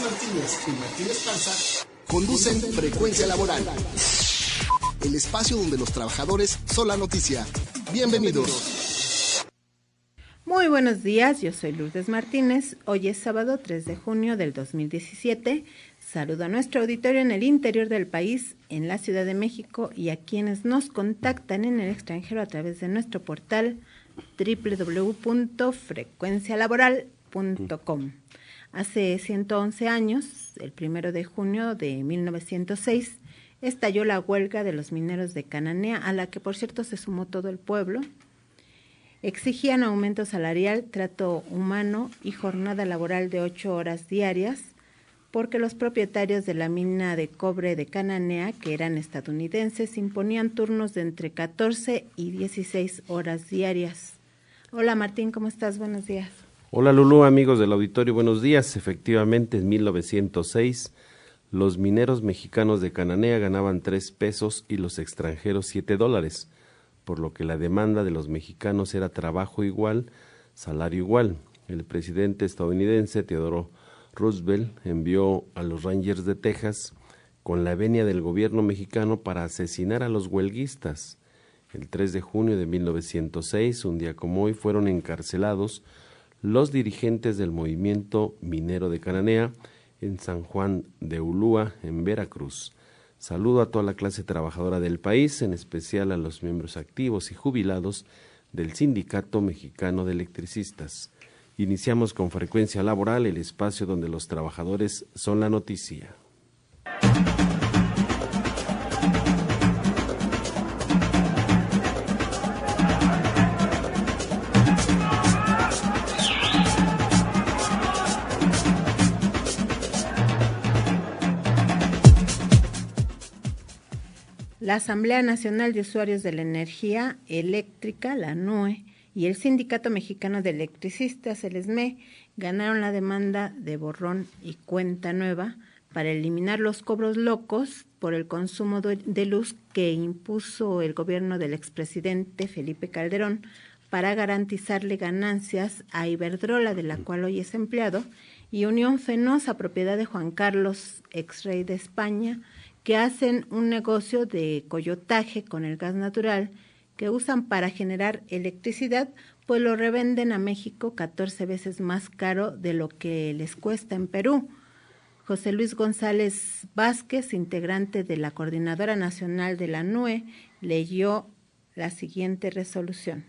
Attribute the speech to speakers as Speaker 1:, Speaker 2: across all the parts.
Speaker 1: Martínez y Martínez Panza conducen Frecuencia Laboral, el espacio donde los trabajadores son la noticia. Bienvenidos.
Speaker 2: Muy buenos días, yo soy Lourdes Martínez. Hoy es sábado 3 de junio del 2017. Saludo a nuestro auditorio en el interior del país, en la Ciudad de México y a quienes nos contactan en el extranjero a través de nuestro portal www.frecuencialaboral.com. Hace 111 años, el 1 de junio de 1906, estalló la huelga de los mineros de Cananea, a la que por cierto se sumó todo el pueblo. Exigían aumento salarial, trato humano y jornada laboral de 8 horas diarias, porque los propietarios de la mina de cobre de Cananea, que eran estadounidenses, imponían turnos de entre 14 y 16 horas diarias. Hola Martín, ¿cómo estás? Buenos días.
Speaker 3: Hola Lulú, amigos del auditorio, buenos días. Efectivamente, en 1906, los mineros mexicanos de Cananea ganaban 3 pesos y los extranjeros $7, por lo que la demanda de los mexicanos era trabajo igual, salario igual. El presidente estadounidense Theodore Roosevelt envió a los Rangers de Texas con la venia del gobierno mexicano para asesinar a los huelguistas. El 3 de junio de 1906, un día como hoy, fueron encarcelados los dirigentes del movimiento minero de Cananea en San Juan de Ulúa, en Veracruz. Saludo a toda la clase trabajadora del país, en especial a los miembros activos y jubilados del Sindicato Mexicano de Electricistas. Iniciamos con Frecuencia Laboral, el espacio donde los trabajadores son la noticia.
Speaker 2: La Asamblea Nacional de Usuarios de la Energía Eléctrica, la ANUE, y el Sindicato Mexicano de Electricistas, el SME, ganaron la demanda de borrón y cuenta nueva para eliminar los cobros locos por el consumo de luz que impuso el gobierno del expresidente Felipe Calderón para garantizarle ganancias a Iberdrola, de la cual hoy es empleado, y Unión Fenosa, propiedad de Juan Carlos, ex rey de España, que hacen un negocio de coyotaje con el gas natural que usan para generar electricidad, pues lo revenden a México 14 veces más caro de lo que les cuesta en Perú. José Luis González Vázquez, integrante de la Coordinadora Nacional de la ANUE, leyó la siguiente resolución.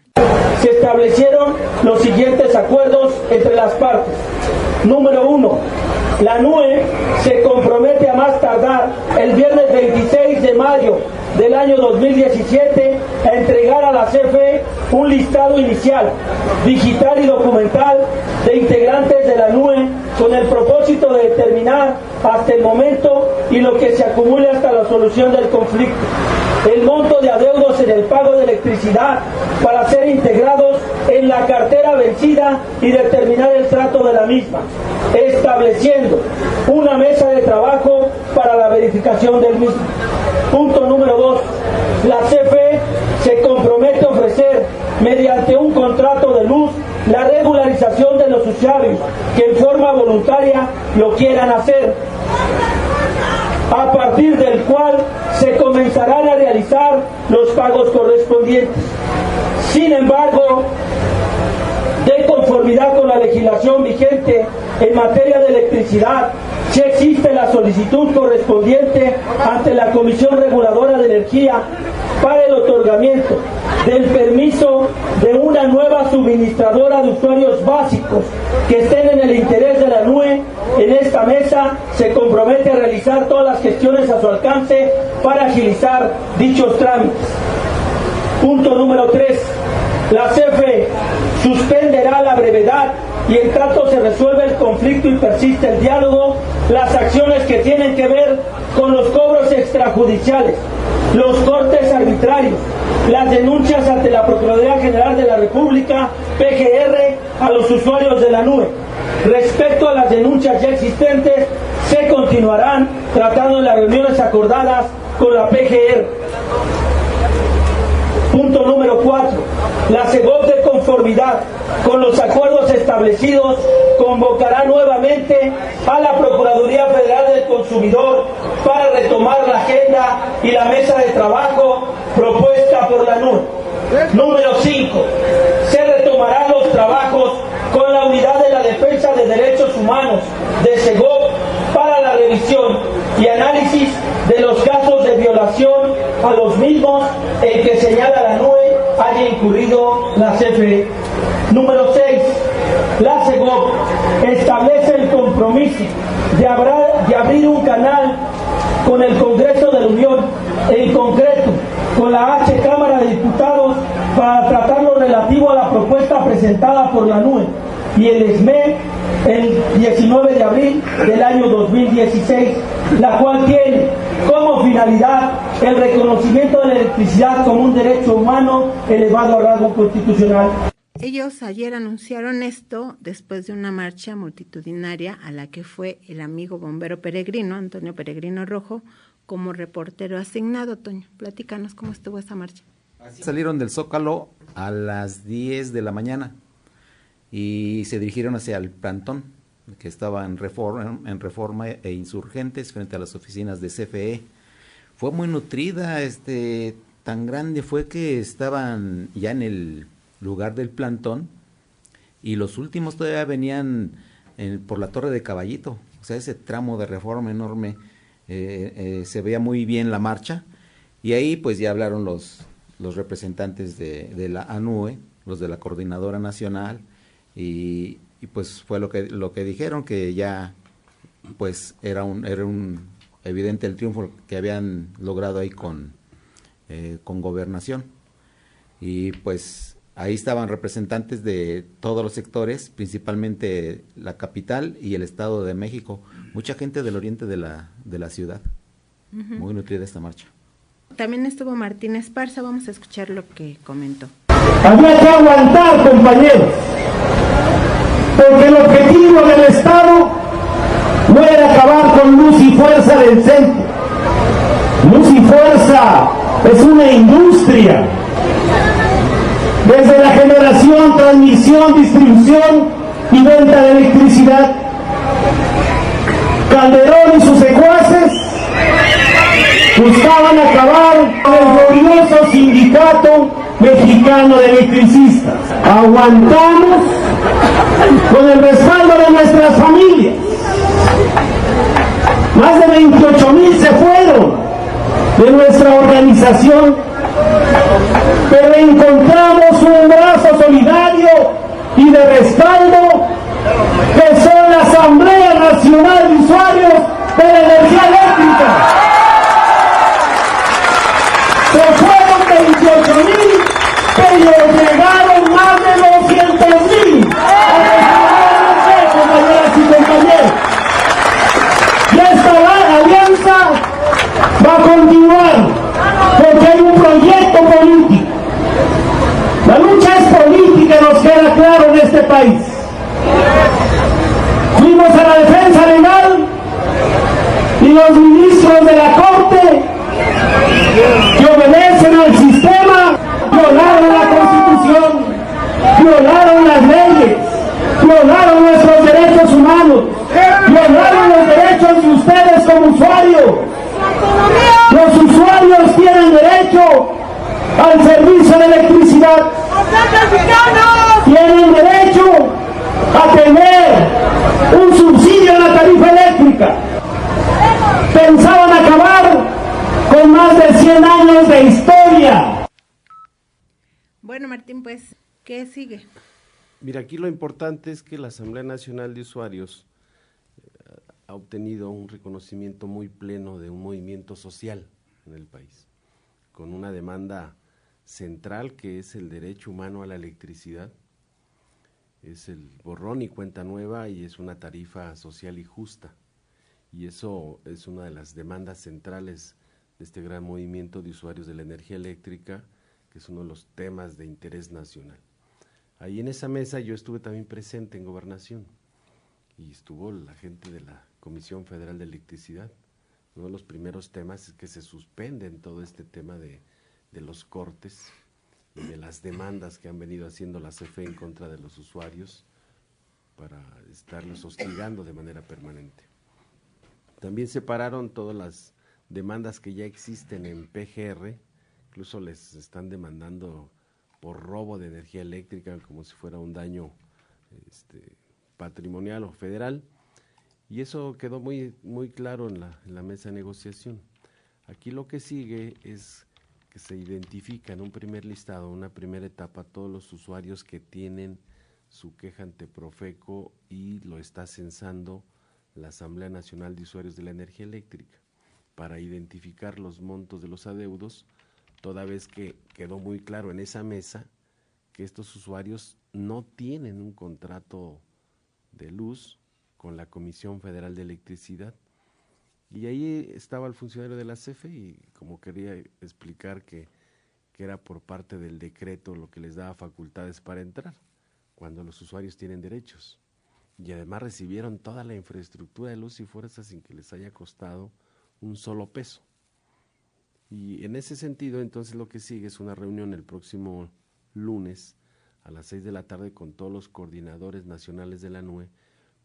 Speaker 4: Se establecieron los siguientes acuerdos entre las partes. Número 1. La ANUE se compromete a más tardar el viernes 26 de mayo del año 2017 a entregar a la CFE un listado inicial, digital y documental de integrantes de la ANUE con el propósito de determinar hasta el momento y lo que se acumule hasta la solución del conflicto, el monto de adeudos en el pago de electricidad para ser integrados en la cartera vencida y determinar el trato de la misma, estableciendo una mesa de trabajo para la verificación del mismo. Punto número 2. La CFE se compromete a ofrecer, mediante un contrato de luz, la regularización de los usuarios que en forma voluntaria lo quieran hacer, a partir del cual se comenzarán a realizar los pagos correspondientes. Sin embargo, de conformidad con la legislación vigente en materia de electricidad, si existe la solicitud correspondiente ante la Comisión Reguladora de Energía para el otorgamiento del permiso de una nueva suministradora de usuarios básicos que estén en el interés de la ANUE. En esta mesa se compromete a realizar todas las gestiones a su alcance para agilizar dichos trámites. Punto número 3. La CFE suspenderá a la brevedad y en tanto se resuelve el conflicto y persiste el diálogo, las acciones que tienen que ver con los cobros extrajudiciales, los cortes arbitrarios, las denuncias ante la Procuraduría General de la República, PGR, a los usuarios de la ANUE. Respecto a las denuncias ya existentes, se continuarán tratando en las reuniones acordadas con la PGR. Punto número 4. La CEGOP, de conformidad con los acuerdos establecidos, convocará nuevamente a la Procuraduría Federal del Consumidor para retomar la agenda y la mesa de trabajo propuesta por la NUE. Número 5. Se retomarán los trabajos con la Unidad de la Defensa de Derechos Humanos de SEGOV para la revisión y análisis de los casos de violación a los mismos en que señala la NUE haya incurrido la CFE. Número 6. La SEGOV establece el compromiso de abrir un canal con el Congreso de la Unión, en concreto con la H Cámara de Diputados, para tratar lo relativo a la propuesta presentada por la NUE y el SME el 19 de abril del año 2016, la cual tiene como finalidad el reconocimiento de la electricidad como un derecho humano elevado a rango constitucional.
Speaker 2: Ellos ayer anunciaron esto después de una marcha multitudinaria a la que fue el amigo bombero Peregrino, Antonio Peregrino Rojo, como reportero asignado. Toño, platícanos cómo estuvo esa marcha.
Speaker 5: Salieron del Zócalo a las 10 de la mañana y se dirigieron hacia el plantón que estaba en Reforma e Insurgentes frente a las oficinas de CFE. Fue muy nutrida, tan grande fue que estaban ya en el lugar del plantón y los últimos todavía venían por la Torre de Caballito, o sea, ese tramo de Reforma enorme. Se veía muy bien la marcha y ahí pues ya hablaron los representantes de la ANUE, los de la Coordinadora Nacional y pues fue lo que dijeron, que ya pues era un evidente el triunfo que habían logrado ahí con Gobernación. Y pues ahí estaban representantes de todos los sectores, principalmente la capital y el Estado de México, mucha gente del oriente de la ciudad. Muy nutrida esta marcha.
Speaker 2: También estuvo Martín Esparza, vamos a escuchar lo que comentó.
Speaker 4: Había que aguantar, compañeros, porque el objetivo del Estado no era acabar con Luz y Fuerza del centro. Luz y Fuerza es una industria, desde la generación, transmisión, distribución y venta de electricidad. Calderón y sus secuaces buscaban acabar con el glorioso Sindicato Mexicano de Electricistas. Aguantamos con el respaldo de nuestras familias. Más de 28,000 se fueron de nuestra organización, pero encontramos un brazo solidario y de respaldo que son la Asamblea Nacional de Usuarios de la Energía Eléctrica. Se fueron 28,000, pero llegaron más de 200,000 compañeras y compañeros. Y esta alianza va a continuar porque hay un proyecto político. La lucha es política, nos queda claro en este país. Fuimos a la defensa legal y los ministros de la Corte, que obedecen al sistema, violaron la Constitución, violaron las leyes, violaron nuestros derechos humanos, violaron los derechos de ustedes como usuarios. Los usuarios tienen derecho al servicio de electricidad. Tienen derecho a tener un subsidio en la tarifa eléctrica. Pensaban acabar con más de 100 años de historia.
Speaker 2: Bueno, Martín, pues, ¿qué sigue?
Speaker 3: Mira, aquí lo importante es que la Asamblea Nacional de Usuarios ha obtenido un reconocimiento muy pleno de un movimiento social en el país, con una demanda central que es el derecho humano a la electricidad, es el borrón y cuenta nueva y es una tarifa social y justa, y eso es una de las demandas centrales de este gran movimiento de usuarios de la energía eléctrica, que es uno de los temas de interés nacional. Ahí en esa mesa yo estuve también presente en Gobernación y estuvo la gente de la Comisión Federal de Electricidad. Uno de los primeros temas es que se suspenden todo este tema de los cortes y de las demandas que han venido haciendo la CFE en contra de los usuarios para estarlos hostigando de manera permanente. También separaron todas las demandas que ya existen en PGR, incluso les están demandando por robo de energía eléctrica como si fuera un daño patrimonial o federal, y eso quedó muy claro en la mesa de negociación. Aquí lo que sigue es que se identifica en un primer listado, una primera etapa, todos los usuarios que tienen su queja ante Profeco y lo está censando la Asamblea Nacional de Usuarios de la Energía Eléctrica para identificar los montos de los adeudos, toda vez que quedó muy claro en esa mesa que estos usuarios no tienen un contrato de luz con la Comisión Federal de Electricidad. Y ahí estaba el funcionario de la CFE y como quería explicar que era por parte del decreto lo que les daba facultades para entrar, cuando los usuarios tienen derechos. Y además recibieron toda la infraestructura de luz y fuerza sin que les haya costado un solo peso. Y en ese sentido, entonces lo que sigue es una reunión el próximo lunes a las 6 de la tarde con todos los coordinadores nacionales de la NUE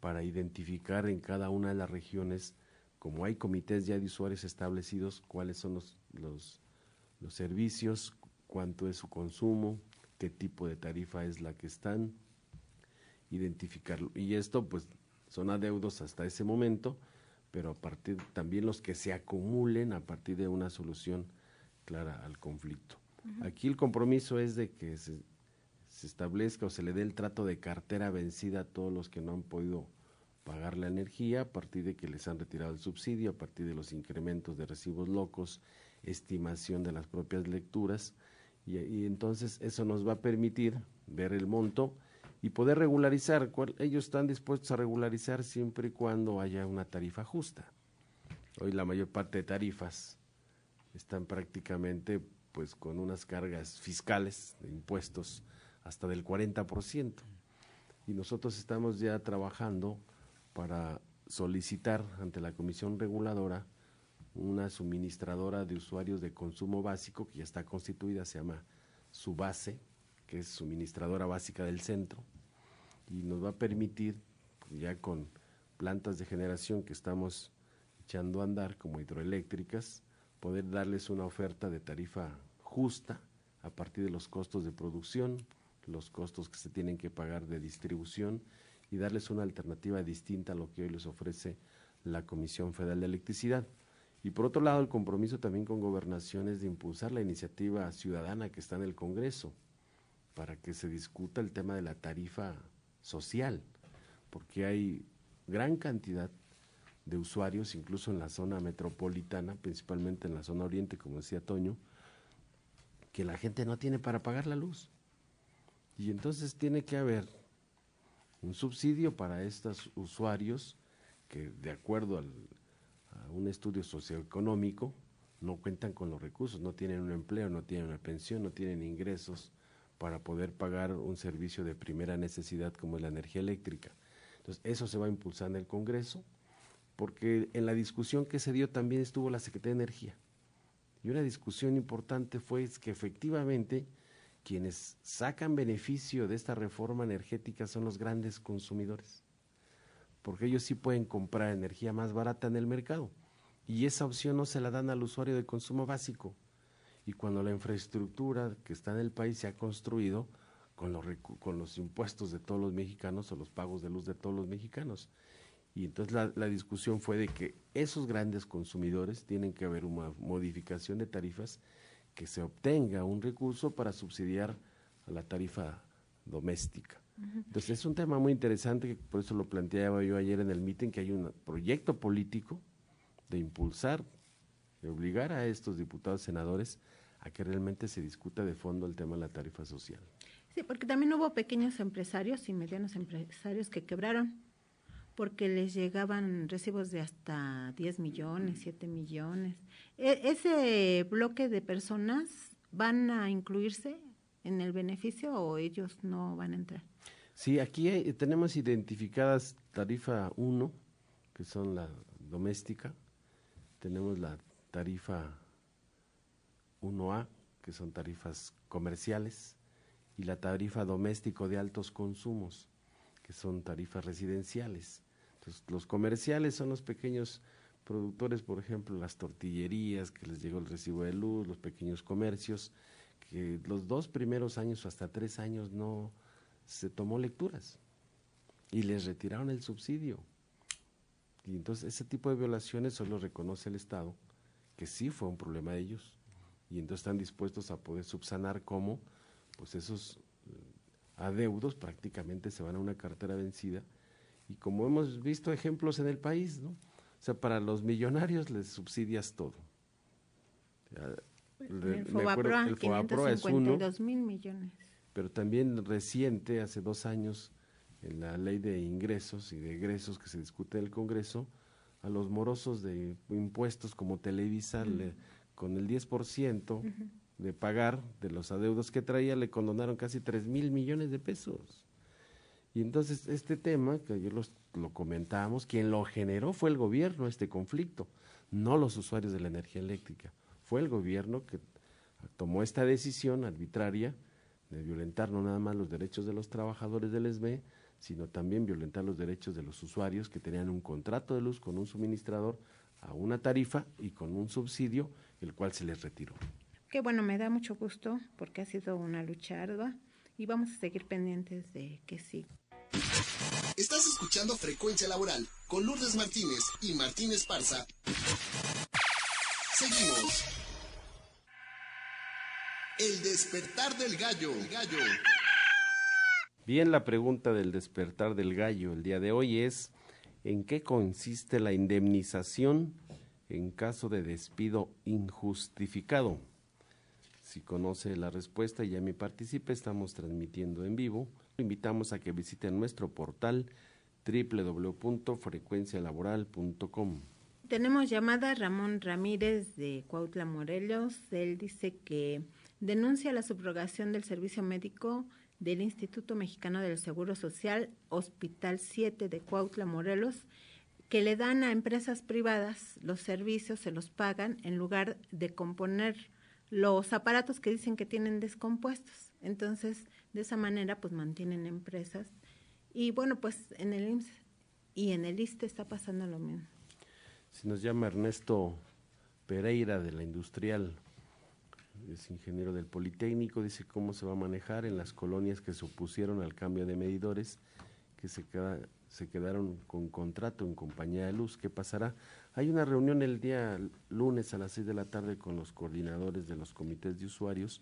Speaker 3: para identificar en cada una de las regiones, como hay comités ya de usuarios establecidos, cuáles son los servicios, cuánto es su consumo, qué tipo de tarifa es la que están, identificarlo. Y esto pues son adeudos hasta ese momento, pero a partir también los que se acumulen a partir de una solución clara al conflicto. Aquí el compromiso es de que se establezca o se le dé el trato de cartera vencida a todos los que no han podido pagar la energía a partir de que les han retirado el subsidio, a partir de los incrementos de recibos locos, estimación de las propias lecturas, y entonces eso nos va a permitir ver el monto y poder regularizar. Ellos están dispuestos a regularizar siempre y cuando haya una tarifa justa. Hoy la mayor parte de tarifas están prácticamente pues con unas cargas fiscales de impuestos hasta del 40%, y nosotros estamos ya trabajando para solicitar ante la Comisión Reguladora una suministradora de usuarios de consumo básico que ya está constituida, se llama Subase, que es suministradora básica del centro, y nos va a permitir, ya con plantas de generación que estamos echando a andar como hidroeléctricas, poder darles una oferta de tarifa justa a partir de los costos de producción, los costos que se tienen que pagar de distribución, y darles una alternativa distinta a lo que hoy les ofrece la Comisión Federal de Electricidad. Y por otro lado, el compromiso también con Gobernación es de impulsar la iniciativa ciudadana que está en el Congreso para que se discuta el tema de la tarifa social, porque hay gran cantidad de usuarios, incluso en la zona metropolitana, principalmente en la zona oriente, como decía Toño, que la gente no tiene para pagar la luz. Y entonces tiene que haber un subsidio para estos usuarios que, de acuerdo a un estudio socioeconómico, no cuentan con los recursos, no tienen un empleo, no tienen una pensión, no tienen ingresos para poder pagar un servicio de primera necesidad como es la energía eléctrica. Entonces, eso se va a impulsar en el Congreso, porque en la discusión que se dio también estuvo la Secretaría de Energía. Y una discusión importante fue que efectivamente quienes sacan beneficio de esta reforma energética son los grandes consumidores, porque ellos sí pueden comprar energía más barata en el mercado, y esa opción no se la dan al usuario de consumo básico. Y cuando la infraestructura que está en el país se ha construido con los impuestos de todos los mexicanos o los pagos de luz de todos los mexicanos. Y entonces la discusión fue de que esos grandes consumidores tienen que haber una modificación de tarifas, que se obtenga un recurso para subsidiar a la tarifa doméstica. Entonces es un tema muy interesante, que por eso lo planteaba yo ayer en el meeting, que hay un proyecto político de impulsar, de obligar a estos diputados senadores a que realmente se discuta de fondo el tema de la tarifa social.
Speaker 2: Sí, porque también hubo pequeños empresarios y medianos empresarios que quebraron, porque les llegaban recibos de hasta 10 millones, 7 millones. ¿Ese bloque de personas van a incluirse en el beneficio o ellos no van a entrar?
Speaker 3: Sí, aquí tenemos identificadas tarifa 1, que son la doméstica, tenemos la tarifa 1A, que son tarifas comerciales, y la tarifa doméstico de altos consumos, que son tarifas residenciales. Entonces, los comerciales son los pequeños productores, por ejemplo, las tortillerías, que les llegó el recibo de luz, los pequeños comercios, que los 2 primeros años o hasta 3 años no se tomó lecturas y les retiraron el subsidio. Y entonces ese tipo de violaciones solo reconoce el Estado, que sí fue un problema de ellos, y entonces están dispuestos a poder subsanar cómo pues esos adeudos prácticamente se van a una cartera vencida, y como hemos visto ejemplos en el país, ¿no? O sea, para los millonarios les subsidias todo.
Speaker 2: El Fobaproa,
Speaker 3: el Fobaproa es uno,
Speaker 2: 552,000 millones.
Speaker 3: pero también reciente, hace 2 años, en la ley de ingresos y de egresos que se discute en el Congreso, a los morosos de impuestos como Televisa, con el 10% de pagar de los adeudos que traía, le condonaron casi 3,000 millones de pesos. Y entonces este tema, que ayer lo comentamos, quien lo generó fue el gobierno, este conflicto, no los usuarios de la energía eléctrica. Fue el gobierno que tomó esta decisión arbitraria de violentar no nada más los derechos de los trabajadores del ESME, sino también violentar los derechos de los usuarios que tenían un contrato de luz con un suministrador a una tarifa y con un subsidio, el cual se les retiró.
Speaker 2: Qué bueno, me da mucho gusto porque ha sido una lucha ardua y vamos a seguir pendientes de que sí.
Speaker 1: Estás escuchando Frecuencia Laboral con Lourdes Martínez y Martín Esparza. Seguimos. El despertar del gallo.
Speaker 3: Bien, la pregunta del despertar del gallo el día de hoy es: ¿en qué consiste la indemnización en caso de despido injustificado? Si conoce la respuesta y llame y participe, estamos transmitiendo en vivo. Lo invitamos a que visiten nuestro portal www.frecuencialaboral.com.
Speaker 2: Tenemos llamada Ramón Ramírez de Cuautla, Morelos. Él dice que denuncia la subrogación del servicio médico del Instituto Mexicano del Seguro Social, Hospital 7 de Cuautla, Morelos, que le dan a empresas privadas los servicios, se los pagan en lugar de componer los aparatos que dicen que tienen descompuestos. Entonces, de esa manera, pues mantienen empresas. Y bueno, pues en el IMSS y en el ISSSTE está pasando lo mismo.
Speaker 3: Si nos llama Ernesto Pereira de la Industrial, es ingeniero del Politécnico, dice cómo se va a manejar en las colonias que se opusieron al cambio de medidores, que se quedaron con contrato en compañía de luz. ¿Qué pasará? Hay una reunión el día lunes a las 6 de la tarde con los coordinadores de los comités de usuarios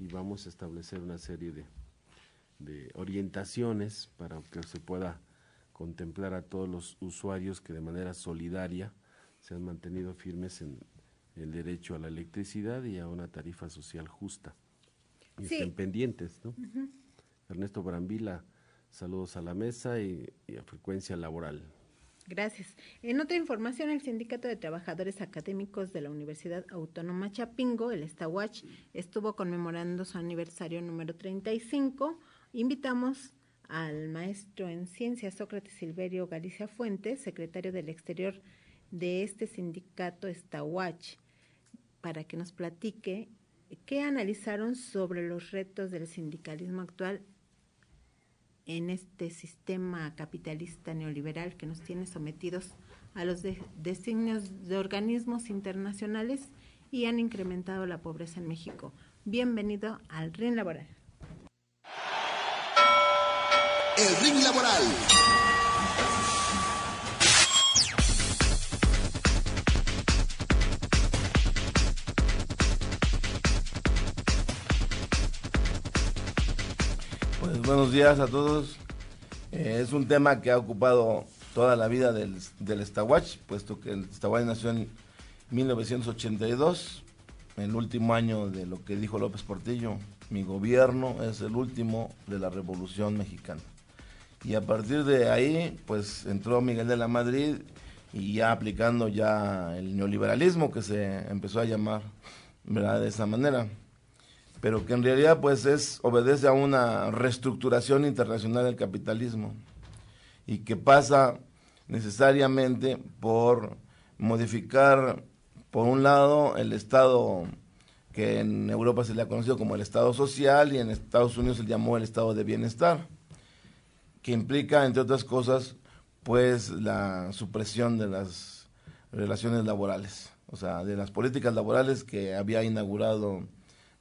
Speaker 3: y vamos a establecer una serie de orientaciones para que se pueda contemplar a todos los usuarios que de manera solidaria se han mantenido firmes en el derecho a la electricidad y a una tarifa social justa. Y
Speaker 2: sí,
Speaker 3: estén pendientes, ¿no? Ernesto Brambila, saludos a la mesa y a Frecuencia Laboral.
Speaker 2: Gracias. En otra información, el Sindicato de Trabajadores Académicos de la Universidad Autónoma Chapingo, el STAWACH, estuvo conmemorando su aniversario número 35. Invitamos al maestro en ciencias Sócrates Silverio Galicia Fuentes, secretario del Exterior de este sindicato STAWACH, para que nos platique qué analizaron sobre los retos del sindicalismo actual en este sistema capitalista neoliberal que nos tiene sometidos a los designios de organismos internacionales y han incrementado la pobreza en México. Bienvenido al RIN Laboral.
Speaker 1: El RIN Laboral.
Speaker 6: Pues buenos días a todos. Es un tema que ha ocupado toda la vida del STAWACH, puesto que el STAWACH nació en 1982, el último año de lo que dijo López Portillo: mi gobierno es el último de la Revolución Mexicana. Y a partir de ahí, pues entró Miguel de la Madrid y ya aplicando ya el neoliberalismo, que se empezó a llamar, ¿verdad?, de esa manera, pero que en realidad pues obedece a una reestructuración internacional del capitalismo y que pasa necesariamente por modificar, por un lado, el Estado que en Europa se le ha conocido como el Estado social y en Estados Unidos se le llamó el Estado de bienestar. que implica, entre otras cosas, pues la supresión de las relaciones laborales, o sea, de las políticas laborales que había inaugurado,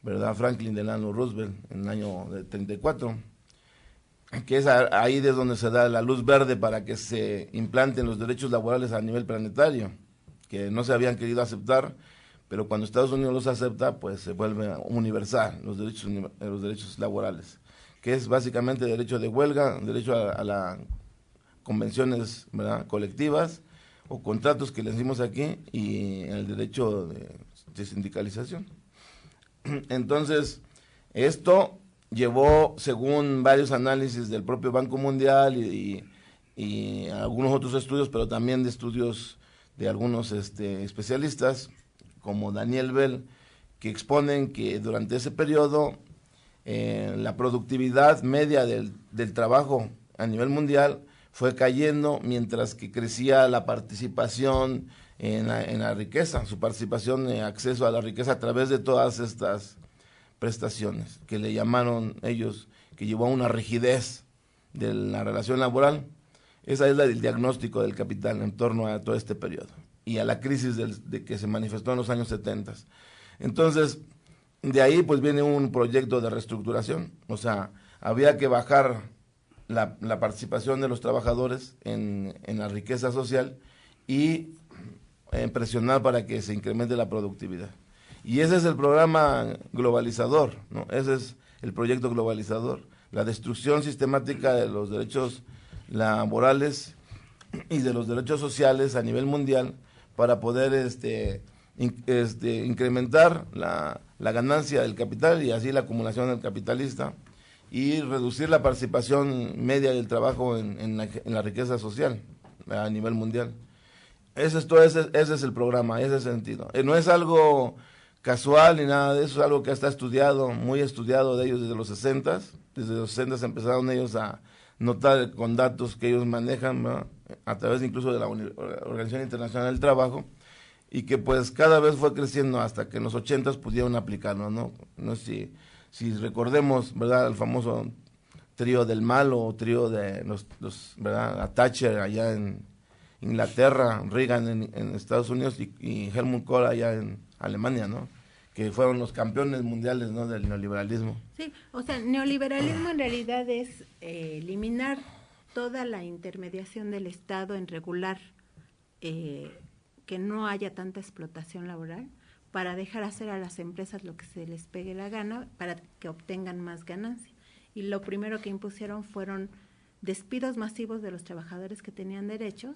Speaker 6: ¿verdad?, Franklin Delano Roosevelt en el año de 34, que es ahí de donde se da la luz verde para que se implanten los derechos laborales a nivel planetario, que no se habían querido aceptar, pero cuando Estados Unidos los acepta, pues se vuelve universal los derechos laborales, que es básicamente derecho de huelga, derecho a las convenciones, ¿verdad?, colectivas o contratos que le decimos aquí, y el derecho de sindicalización. Entonces, esto llevó, según varios análisis del propio Banco Mundial y algunos otros estudios, pero también de estudios de algunos especialistas, como Daniel Bell, que exponen que durante ese periodo la productividad media del trabajo a nivel mundial fue cayendo, mientras que crecía la participación en la riqueza, su participación en acceso a la riqueza a través de todas estas prestaciones, que le llamaron ellos, que llevó a una rigidez de la relación laboral. Esa es el diagnóstico del capital en torno a todo este periodo y a la crisis de que se manifestó en los años 70. Entonces, de ahí pues viene un proyecto de reestructuración, o sea, había que bajar la participación de los trabajadores en la riqueza social y presionar para que se incremente la productividad. Y ese es el programa globalizador, ¿no? Ese es el proyecto globalizador, la destrucción sistemática de los derechos laborales y de los derechos sociales a nivel mundial para poder incrementar la ganancia del capital y así la acumulación del capitalista y reducir la participación media del trabajo en la riqueza social a nivel mundial. Ese es el programa, ese es el sentido. No es algo casual ni nada de eso, es algo que está estudiado, muy estudiado de ellos desde los 60. Desde los 60 empezaron ellos a notar con datos que ellos manejan, ¿no?, a través incluso de la Organización Internacional del Trabajo, y que pues cada vez fue creciendo hasta que en los 80 pudieron aplicarlo, ¿no? No sé si recordemos, ¿verdad?, el famoso trío del mal o trío de los ¿verdad?, a Thatcher allá en Inglaterra, Reagan en Estados Unidos y Helmut Kohl allá en Alemania, ¿no?, que fueron los campeones mundiales, ¿no?, del neoliberalismo.
Speaker 2: Sí, o sea, el neoliberalismo en realidad es eliminar toda la intermediación del Estado en regular que no haya tanta explotación laboral para dejar hacer a las empresas lo que se les pegue la gana para que obtengan más ganancia. Y lo primero que impusieron fueron despidos masivos de los trabajadores que tenían derechos,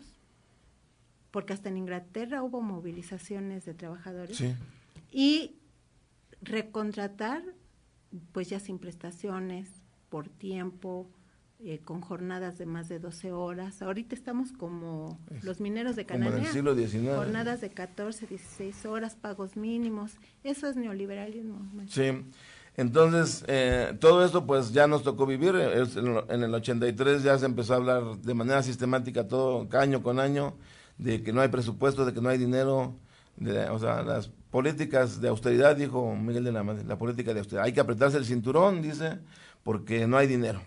Speaker 2: porque hasta en Inglaterra hubo movilizaciones de trabajadores,
Speaker 6: sí,
Speaker 2: y recontratar pues ya sin prestaciones, por tiempo, con jornadas de más de 12 horas. Ahorita estamos como los mineros de Cananea,
Speaker 6: como en el siglo XIX.
Speaker 2: Jornadas de 14, 16 horas, pagos mínimos. Eso es neoliberalismo.
Speaker 6: Sí, entonces todo esto pues ya nos tocó vivir. En el 83 ya se empezó a hablar de manera sistemática todo año con año de que no hay presupuesto, de que no hay dinero, o sea, las políticas de austeridad, dijo Miguel de la Madrid, la política de austeridad. Hay que apretarse el cinturón, dice, porque no hay dinero.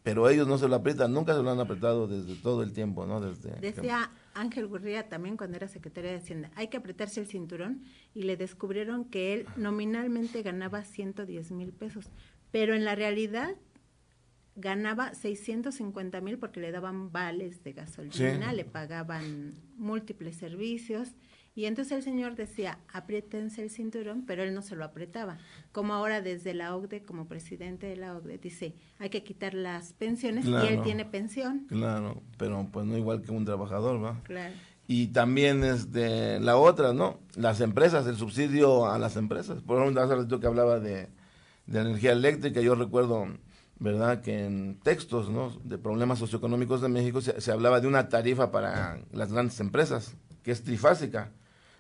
Speaker 6: Pero ellos no se lo aprietan, nunca se lo han apretado desde todo el tiempo, ¿no?
Speaker 2: Decía Ángel Gurría también cuando era secretario de Hacienda, hay que apretarse el cinturón, y le descubrieron que él nominalmente ganaba 110,000 pesos, pero en la realidad ganaba 650,000 porque le daban vales de gasolina, sí, le pagaban múltiples servicios. Y entonces el señor decía, apriétense el cinturón, pero él no se lo apretaba. Como ahora desde la OCDE, como presidente de la OCDE, dice, hay que quitar las pensiones, claro, y él tiene pensión.
Speaker 6: Claro, pero pues no igual que un trabajador, ¿va?
Speaker 2: Claro.
Speaker 6: Y también la otra, ¿no? Las empresas, el subsidio a las empresas. Por ejemplo, hace ratito que hablaba de energía eléctrica, yo recuerdo, ¿verdad?, que en textos, ¿no?, de problemas socioeconómicos de México se hablaba de una tarifa para las grandes empresas, que es trifásica,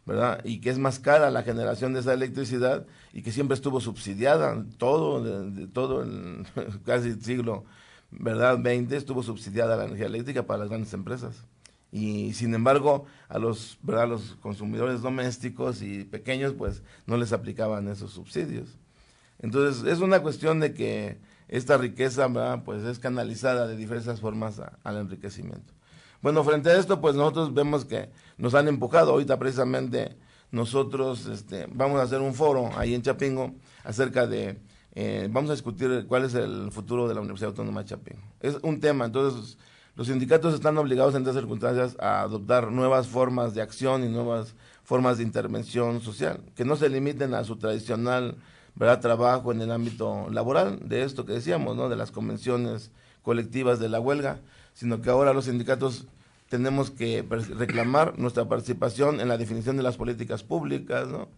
Speaker 6: ¿verdad?, y que es más cara la generación de esa electricidad y que siempre estuvo subsidiada, todo el casi siglo, ¿verdad?, 20 estuvo subsidiada la energía eléctrica para las grandes empresas. Y sin embargo, ¿verdad?, los consumidores domésticos y pequeños, pues no les aplicaban esos subsidios. Entonces, es una cuestión de que esta riqueza, ¿verdad?, pues es canalizada de diversas formas al enriquecimiento. Bueno, frente a esto, pues nosotros vemos que nos han empujado. Ahorita precisamente nosotros vamos a hacer un foro ahí en Chapingo acerca de, vamos a discutir cuál es el futuro de la Universidad Autónoma de Chapingo. Es un tema, entonces los sindicatos están obligados en estas circunstancias a adoptar nuevas formas de acción y nuevas formas de intervención social, que no se limiten a su tradicional, ¿verdad?, trabajo en el ámbito laboral, de esto que decíamos, ¿no?, de las convenciones colectivas de la huelga, sino que ahora los sindicatos tenemos que reclamar nuestra participación en la definición de las políticas públicas, ¿no?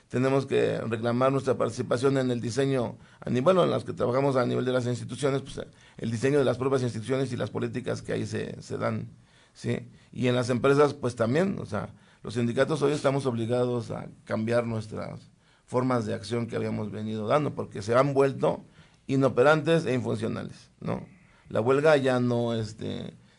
Speaker 6: Tenemos que reclamar nuestra participación en el diseño, bueno, en las que trabajamos a nivel de las instituciones, pues el diseño de las propias instituciones y las políticas que ahí se dan, ¿sí? Y en las empresas, pues también, o sea, los sindicatos hoy estamos obligados a cambiar nuestras formas de acción que habíamos venido dando, porque se han vuelto inoperantes e infuncionales, ¿no? La huelga ya no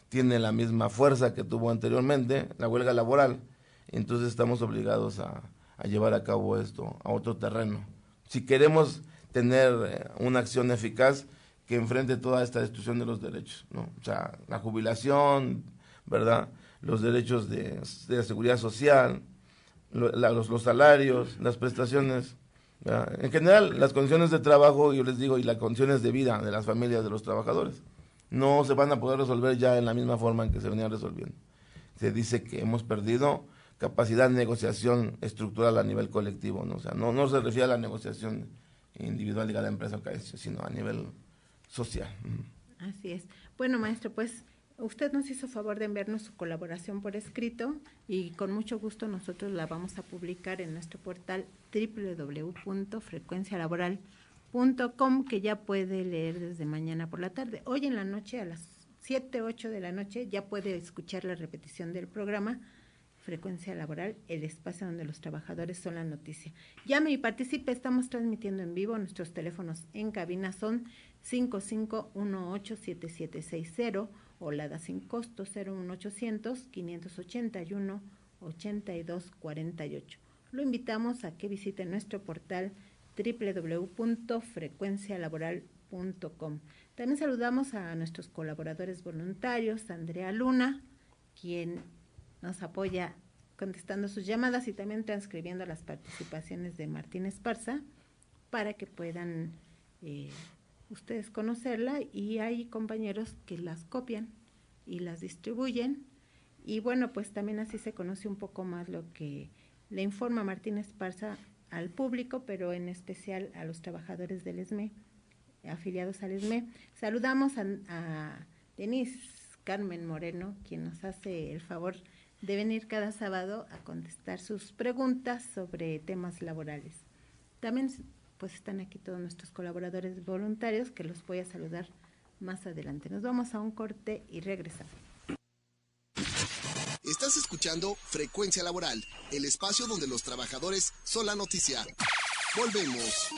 Speaker 6: tiene la misma fuerza que tuvo anteriormente, la huelga laboral, entonces estamos obligados a llevar a cabo esto a otro terreno. Si queremos tener una acción eficaz que enfrente toda esta destrucción de los derechos, ¿no? O sea, la jubilación, ¿verdad?, los derechos de la seguridad social, los salarios, las prestaciones, ¿verdad?, en general las condiciones de trabajo, yo les digo, y las condiciones de vida de las familias de los trabajadores no se van a poder resolver ya en la misma forma en que se venían resolviendo. Se dice que hemos perdido capacidad de negociación estructural a nivel colectivo, ¿no? O sea, no se refiere a la negociación individual de cada empresa, sino a nivel social.
Speaker 2: Así es. Bueno, maestro, pues usted nos hizo favor de enviarnos su colaboración por escrito y con mucho gusto nosotros la vamos a publicar en nuestro portal www.frecuencialaboral.com, que ya puede leer desde mañana por la tarde. Hoy en la noche, a las 7, 8 de la noche, ya puede escuchar la repetición del programa Frecuencia Laboral, el espacio donde los trabajadores son la noticia. Llame y participe, estamos transmitiendo en vivo. Nuestros teléfonos en cabina son 5518-7760 o la da sin costo 01800-581-8248. Lo invitamos a que visite nuestro portal www.frecuencialaboral.com. También saludamos a nuestros colaboradores voluntarios, Andrea Luna, quien nos apoya contestando sus llamadas y también transcribiendo las participaciones de Martín Esparza para que puedan ustedes conocerla, y hay compañeros que las copian y las distribuyen, y bueno, pues también así se conoce un poco más lo que le informa Martín Esparza al público, pero en especial a los trabajadores del ESME, afiliados al ESME. Saludamos a Denise Carmen Moreno, quien nos hace el favor de venir cada sábado a contestar sus preguntas sobre temas laborales. También pues están aquí todos nuestros colaboradores voluntarios, que los voy a saludar más adelante. Nos vamos a un corte y regresamos.
Speaker 1: Estás escuchando Frecuencia Laboral, el espacio donde los trabajadores son la noticia. Volvemos.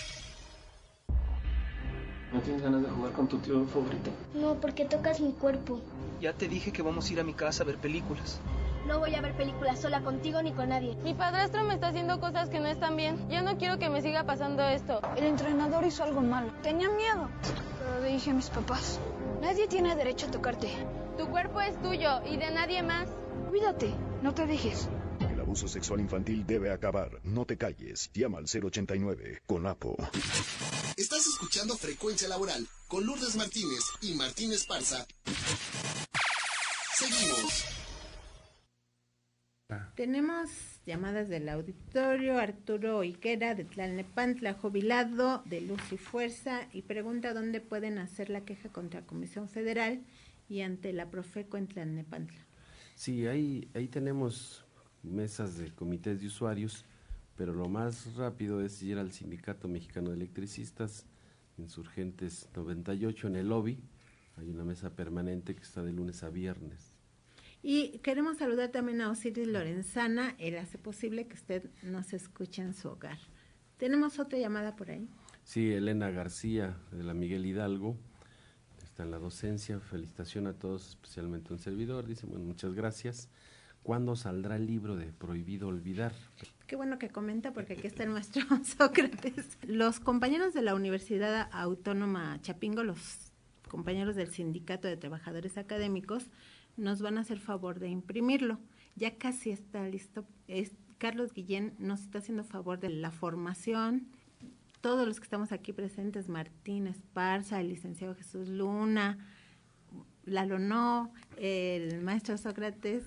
Speaker 7: ¿No tienes ganas de jugar con tu tío favorito?
Speaker 8: No, porque tocas mi cuerpo.
Speaker 7: Ya te dije que vamos a ir a mi casa a ver películas.
Speaker 8: No voy a ver películas sola contigo ni con nadie.
Speaker 9: Mi padrastro me está haciendo cosas que no están bien. Yo no quiero que me siga pasando esto.
Speaker 10: El entrenador hizo algo malo. Tenía miedo. Pero le dije a mis papás, nadie tiene derecho a tocarte.
Speaker 9: Tu cuerpo es tuyo y de nadie más.
Speaker 10: Cuídate, no te dejes.
Speaker 11: El abuso sexual infantil debe acabar. No te calles. Llama al 089 con APO.
Speaker 1: Estás escuchando Frecuencia Laboral con Lourdes Martínez y Martín Esparza. Seguimos.
Speaker 2: Tenemos llamadas del auditorio. Arturo Higuera de Tlalnepantla, jubilado de Luz y Fuerza, y pregunta dónde pueden hacer la queja contra la Comisión Federal y ante la Profeco en Tlalnepantla.
Speaker 3: Sí, ahí tenemos mesas de comités de usuarios, pero lo más rápido es ir al Sindicato Mexicano de Electricistas, Insurgentes 98, en el lobby. Hay una mesa permanente que está de lunes a viernes.
Speaker 2: Y queremos saludar también a Osiris Lorenzana. Él hace posible que usted nos escuche en su hogar. ¿Tenemos otra llamada por ahí?
Speaker 3: Sí, Elena García, de la Miguel Hidalgo, está en la docencia. Felicitación a todos, especialmente a un servidor. Dice, bueno, muchas gracias. ¿Cuándo saldrá el libro de Prohibido Olvidar?
Speaker 2: Qué bueno que comenta, porque aquí está el maestro Sócrates. Los compañeros de la Universidad Autónoma Chapingo, los compañeros del Sindicato de Trabajadores Académicos, nos van a hacer favor de imprimirlo. Ya casi está listo. Carlos Guillén nos está haciendo favor de la formación. Todos los que estamos aquí presentes, Martín Esparza, el licenciado Jesús Luna, Lalo No, el maestro Sócrates,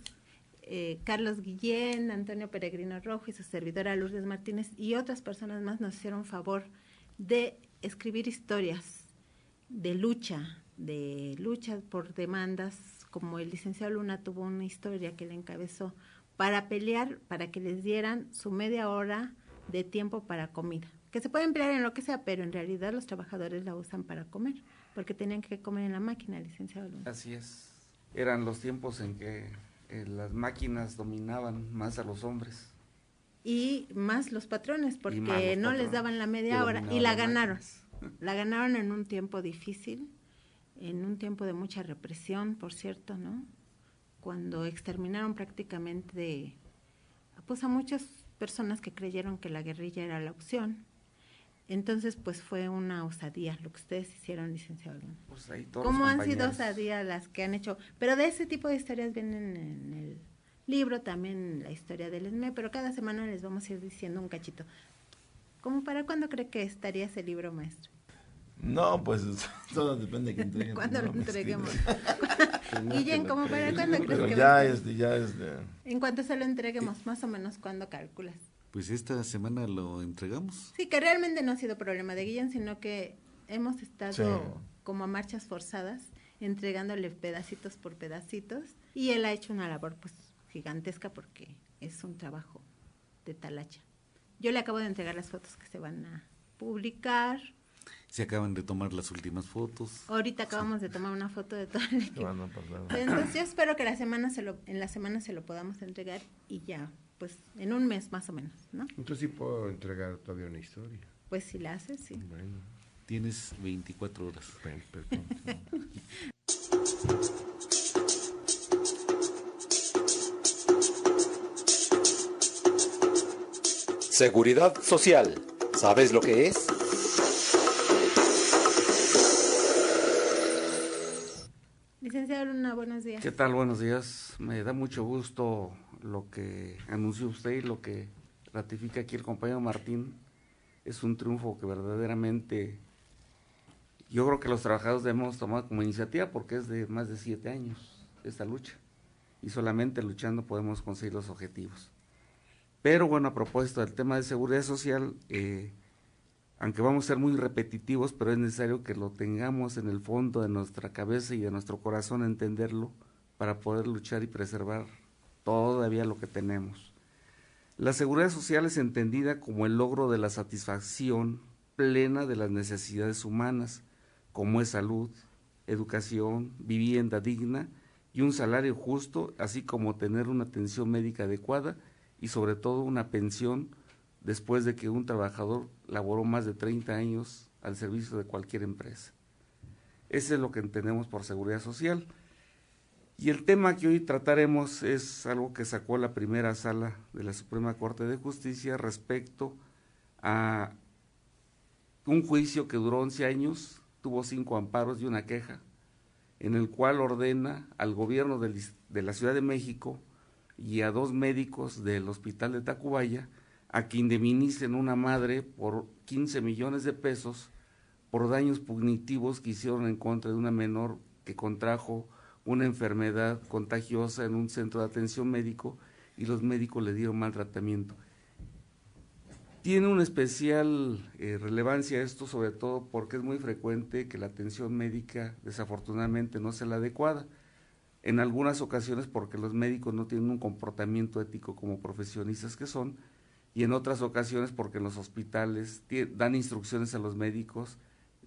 Speaker 2: Carlos Guillén, Antonio Peregrino Rojo y su servidora Lourdes Martínez y otras personas más nos hicieron favor de escribir historias de lucha por demandas, como el licenciado Luna tuvo una historia que le encabezó para pelear, para que les dieran su media hora de tiempo para comida, que se puede emplear en lo que sea, pero en realidad los trabajadores la usan para comer, porque tenían que comer en la máquina, licenciado Luna.
Speaker 12: Así es, eran los tiempos en que las máquinas dominaban más a los hombres.
Speaker 2: Y más los patrones, porque no les daban la media hora y la ganaron. La ganaron en un tiempo difícil, en un tiempo de mucha represión, por cierto, ¿no? Cuando exterminaron prácticamente pues a muchas personas que creyeron que la guerrilla era la opción. Entonces, pues fue una osadía lo que ustedes hicieron, licenciado Luna.
Speaker 12: Pues ahí todos
Speaker 2: ¿Cómo han sido osadías las que han hecho? Pero de ese tipo de historias vienen en el libro, también la historia del ESME, pero cada semana les vamos a ir diciendo un cachito. ¿Cómo para cuándo cree que estaría ese libro, maestro?
Speaker 6: No, pues todo depende de que entreguen.
Speaker 2: ¿Cuándo lo entreguemos? Guillén, ¿cómo para cuándo crees que
Speaker 6: ya
Speaker 2: es En cuanto se lo entreguemos, más o menos, ¿cuándo calculas?
Speaker 13: Pues esta semana lo entregamos.
Speaker 2: Sí, que realmente no ha sido problema de Guillén, sino que hemos estado como a marchas forzadas, entregándole pedacitos por pedacitos, y él ha hecho una labor pues gigantesca porque es un trabajo de talacha. Yo le acabo de entregar las fotos que se van a publicar.
Speaker 13: Se acaban de tomar las últimas fotos.
Speaker 2: Ahorita acabamos de tomar una foto de todo el equipo. Entonces yo espero que en la semana se lo podamos entregar y ya, pues en un mes más o menos, ¿no?
Speaker 14: Entonces sí puedo entregar todavía una historia.
Speaker 2: Pues si la haces, sí.
Speaker 13: Bueno, tienes 24 horas.
Speaker 15: Seguridad Social. ¿Sabes lo que es?
Speaker 2: Licenciado Luna, buenos días.
Speaker 12: ¿Qué tal? Buenos días. Me da mucho gusto lo que anunció usted y lo que ratifica aquí el compañero Martín. Es un triunfo que verdaderamente yo creo que los trabajadores debemos tomar como iniciativa, porque es de más de 7 años esta lucha y solamente luchando podemos conseguir los objetivos. Pero bueno, a propósito del tema de seguridad social, aunque vamos a ser muy repetitivos, pero es necesario que lo tengamos en el fondo de nuestra cabeza y de nuestro corazón, entenderlo, para poder luchar y preservar todavía lo que tenemos. La seguridad social es entendida como el logro de la satisfacción plena de las necesidades humanas, como es salud, educación, vivienda digna y un salario justo, así como tener una atención médica adecuada y sobre todo una pensión después de que un trabajador laboró más de 30 años al servicio de cualquier empresa. Ese es lo que entendemos por seguridad social. Y el tema que hoy trataremos es algo que sacó la primera sala de la Suprema Corte de Justicia respecto a un juicio que duró 11 años, tuvo 5 amparos y una queja, en el cual ordena al gobierno de la Ciudad de México y a 2 médicos del Hospital de Tacubaya a que indemnicen una madre por 15 millones de pesos por daños punitivos que hicieron en contra de una menor que contrajo una enfermedad contagiosa en un centro de atención médico y los médicos le dieron mal tratamiento. Tiene una especial relevancia esto, sobre todo porque es muy frecuente que la atención médica desafortunadamente no sea la adecuada. En algunas ocasiones porque los médicos no tienen un comportamiento ético como profesionistas que son, y en otras ocasiones porque en los hospitales dan instrucciones a los médicos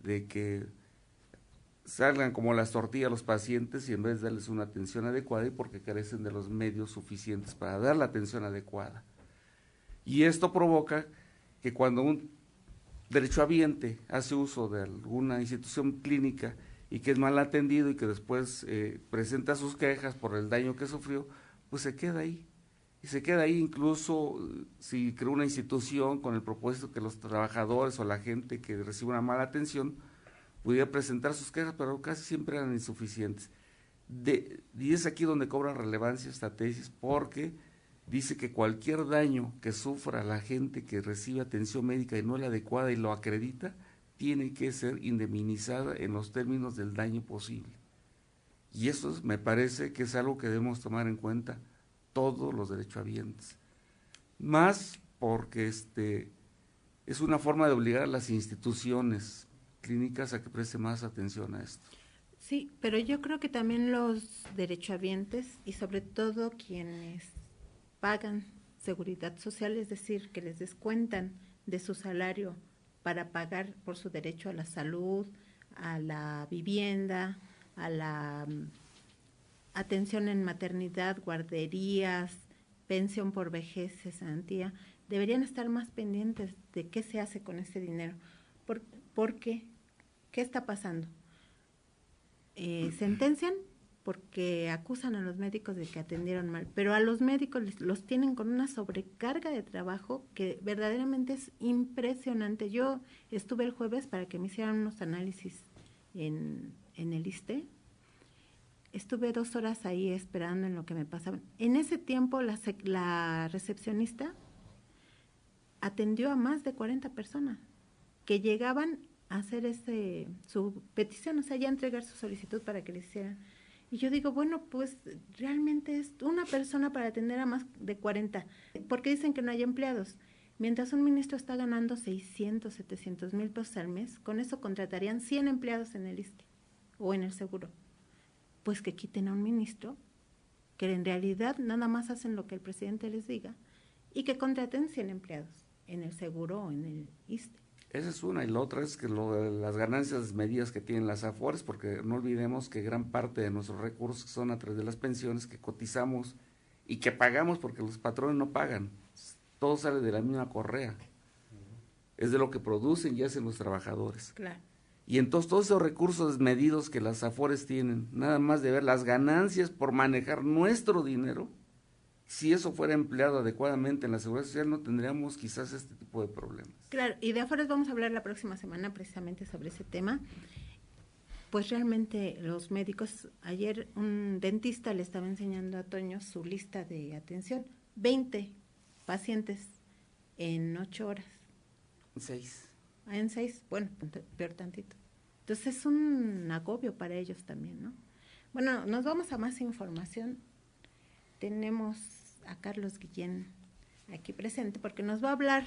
Speaker 12: de que salgan como las tortillas los pacientes y en vez de darles una atención adecuada, y porque carecen de los medios suficientes para dar la atención adecuada. Y esto provoca que cuando un derechohabiente hace uso de alguna institución clínica y que es mal atendido y que después presenta sus quejas por el daño que sufrió, pues se queda ahí. Y se queda ahí incluso si creó una institución con el propósito que los trabajadores o la gente que recibe una mala atención pudiera presentar sus quejas, pero casi siempre eran insuficientes. Y es aquí donde cobra relevancia esta tesis, porque dice que cualquier daño que sufra la gente que recibe atención médica y no es la adecuada y lo acredita, tiene que ser indemnizada en los términos del daño posible. Y eso me parece que es algo que debemos tomar en cuenta todos los derechohabientes. Más porque es una forma de obligar a las instituciones clínicas a que preste más atención a esto.
Speaker 2: Sí, pero yo creo que también los derechohabientes y sobre todo quienes pagan seguridad social, es decir, que les descuentan de su salario para pagar por su derecho a la salud, a la vivienda, a la atención en maternidad, guarderías, pensión por vejez, cesantía, deberían estar más pendientes de qué se hace con ese dinero. Porque, ¿qué está pasando? Sentencian porque acusan a los médicos de que atendieron mal, pero a los médicos los tienen con una sobrecarga de trabajo que verdaderamente es impresionante. Yo estuve el jueves para que me hicieran unos análisis en el ISSSTE. Estuve 2 horas ahí esperando en lo que me pasaban. En ese tiempo la recepcionista atendió a más de 40 personas que llegaban a hacer su petición, o sea, ya entregar su solicitud para que le hicieran. Y yo digo, bueno, pues realmente es una persona para atender a más de 40, porque dicen que no hay empleados. Mientras un ministro está ganando 600, 700 mil pesos al mes, con eso contratarían 100 empleados en el ISSSTE o en el seguro. Pues que quiten a un ministro, que en realidad nada más hacen lo que el presidente les diga, y que contraten 100 empleados en el seguro o en el ISSSTE.
Speaker 12: Esa es una, y la otra es que las ganancias medidas que tienen las AFORES, porque no olvidemos que gran parte de nuestros recursos son a través de las pensiones que cotizamos y que pagamos porque los patrones no pagan, todo sale de la misma correa, es de lo que producen y hacen los trabajadores.
Speaker 2: Claro.
Speaker 12: Y entonces todos esos recursos desmedidos que las AFORES tienen, nada más de ver las ganancias por manejar nuestro dinero, si eso fuera empleado adecuadamente en la seguridad social no tendríamos quizás este tipo de problemas.
Speaker 2: Claro, y de AFORES vamos a hablar la próxima semana precisamente sobre ese tema. Pues realmente los médicos, ayer un dentista le estaba enseñando a Toño su lista de atención, 20 pacientes en 8 horas.
Speaker 12: 6.
Speaker 2: En 6, bueno, peor tantito. Entonces es un agobio para ellos también, ¿no? Bueno, nos vamos a más información. Tenemos a Carlos Guillén aquí presente porque nos va a hablar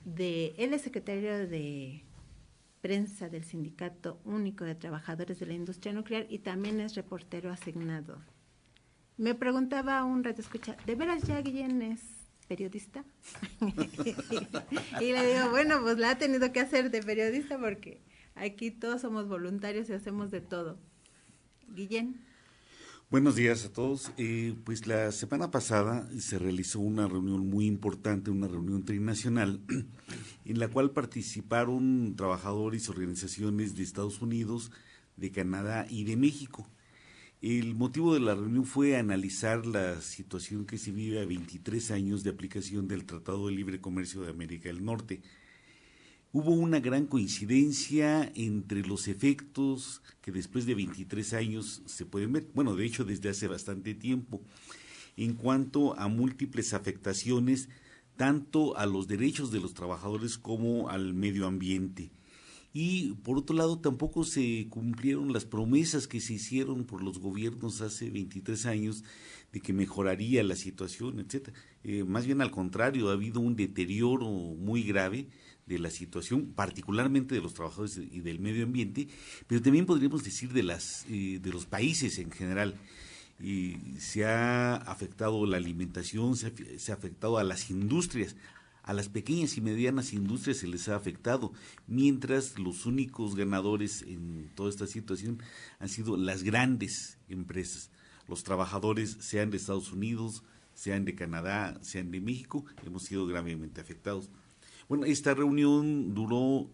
Speaker 2: él es secretario de prensa del Sindicato Único de Trabajadores de la Industria Nuclear y también es reportero asignado. Me preguntaba un radioescucha, ¿de veras ya Guillén es periodista? Y le digo, bueno, pues la ha tenido que hacer de periodista porque aquí todos somos voluntarios y hacemos de todo. Guillén.
Speaker 13: Buenos días a todos. Pues la semana pasada se realizó una reunión muy importante, una reunión trinacional, en la cual participaron trabajadores y organizaciones de Estados Unidos, de Canadá y de México. El motivo de la reunión fue analizar la situación que se vive a 23 años de aplicación del Tratado de Libre Comercio de América del Norte. Hubo una gran coincidencia entre los efectos que después de 23 años se pueden ver, bueno, de hecho desde hace bastante tiempo, en cuanto a múltiples afectaciones, tanto a los derechos de los trabajadores como al medio ambiente. Y por otro lado tampoco se cumplieron las promesas que se hicieron por los gobiernos hace 23 años de que mejoraría la situación, etcétera. Más bien al contrario, ha habido un deterioro muy grave de la situación, particularmente de los trabajadores y del medio ambiente, pero también podríamos decir de los países en general. Se ha afectado la alimentación, se ha afectado a las industrias, a las pequeñas y medianas industrias se les ha afectado, mientras los únicos ganadores en toda esta situación han sido las grandes empresas. Los trabajadores, sean de Estados Unidos, sean de Canadá, sean de México, hemos sido gravemente afectados. Bueno, esta reunión duró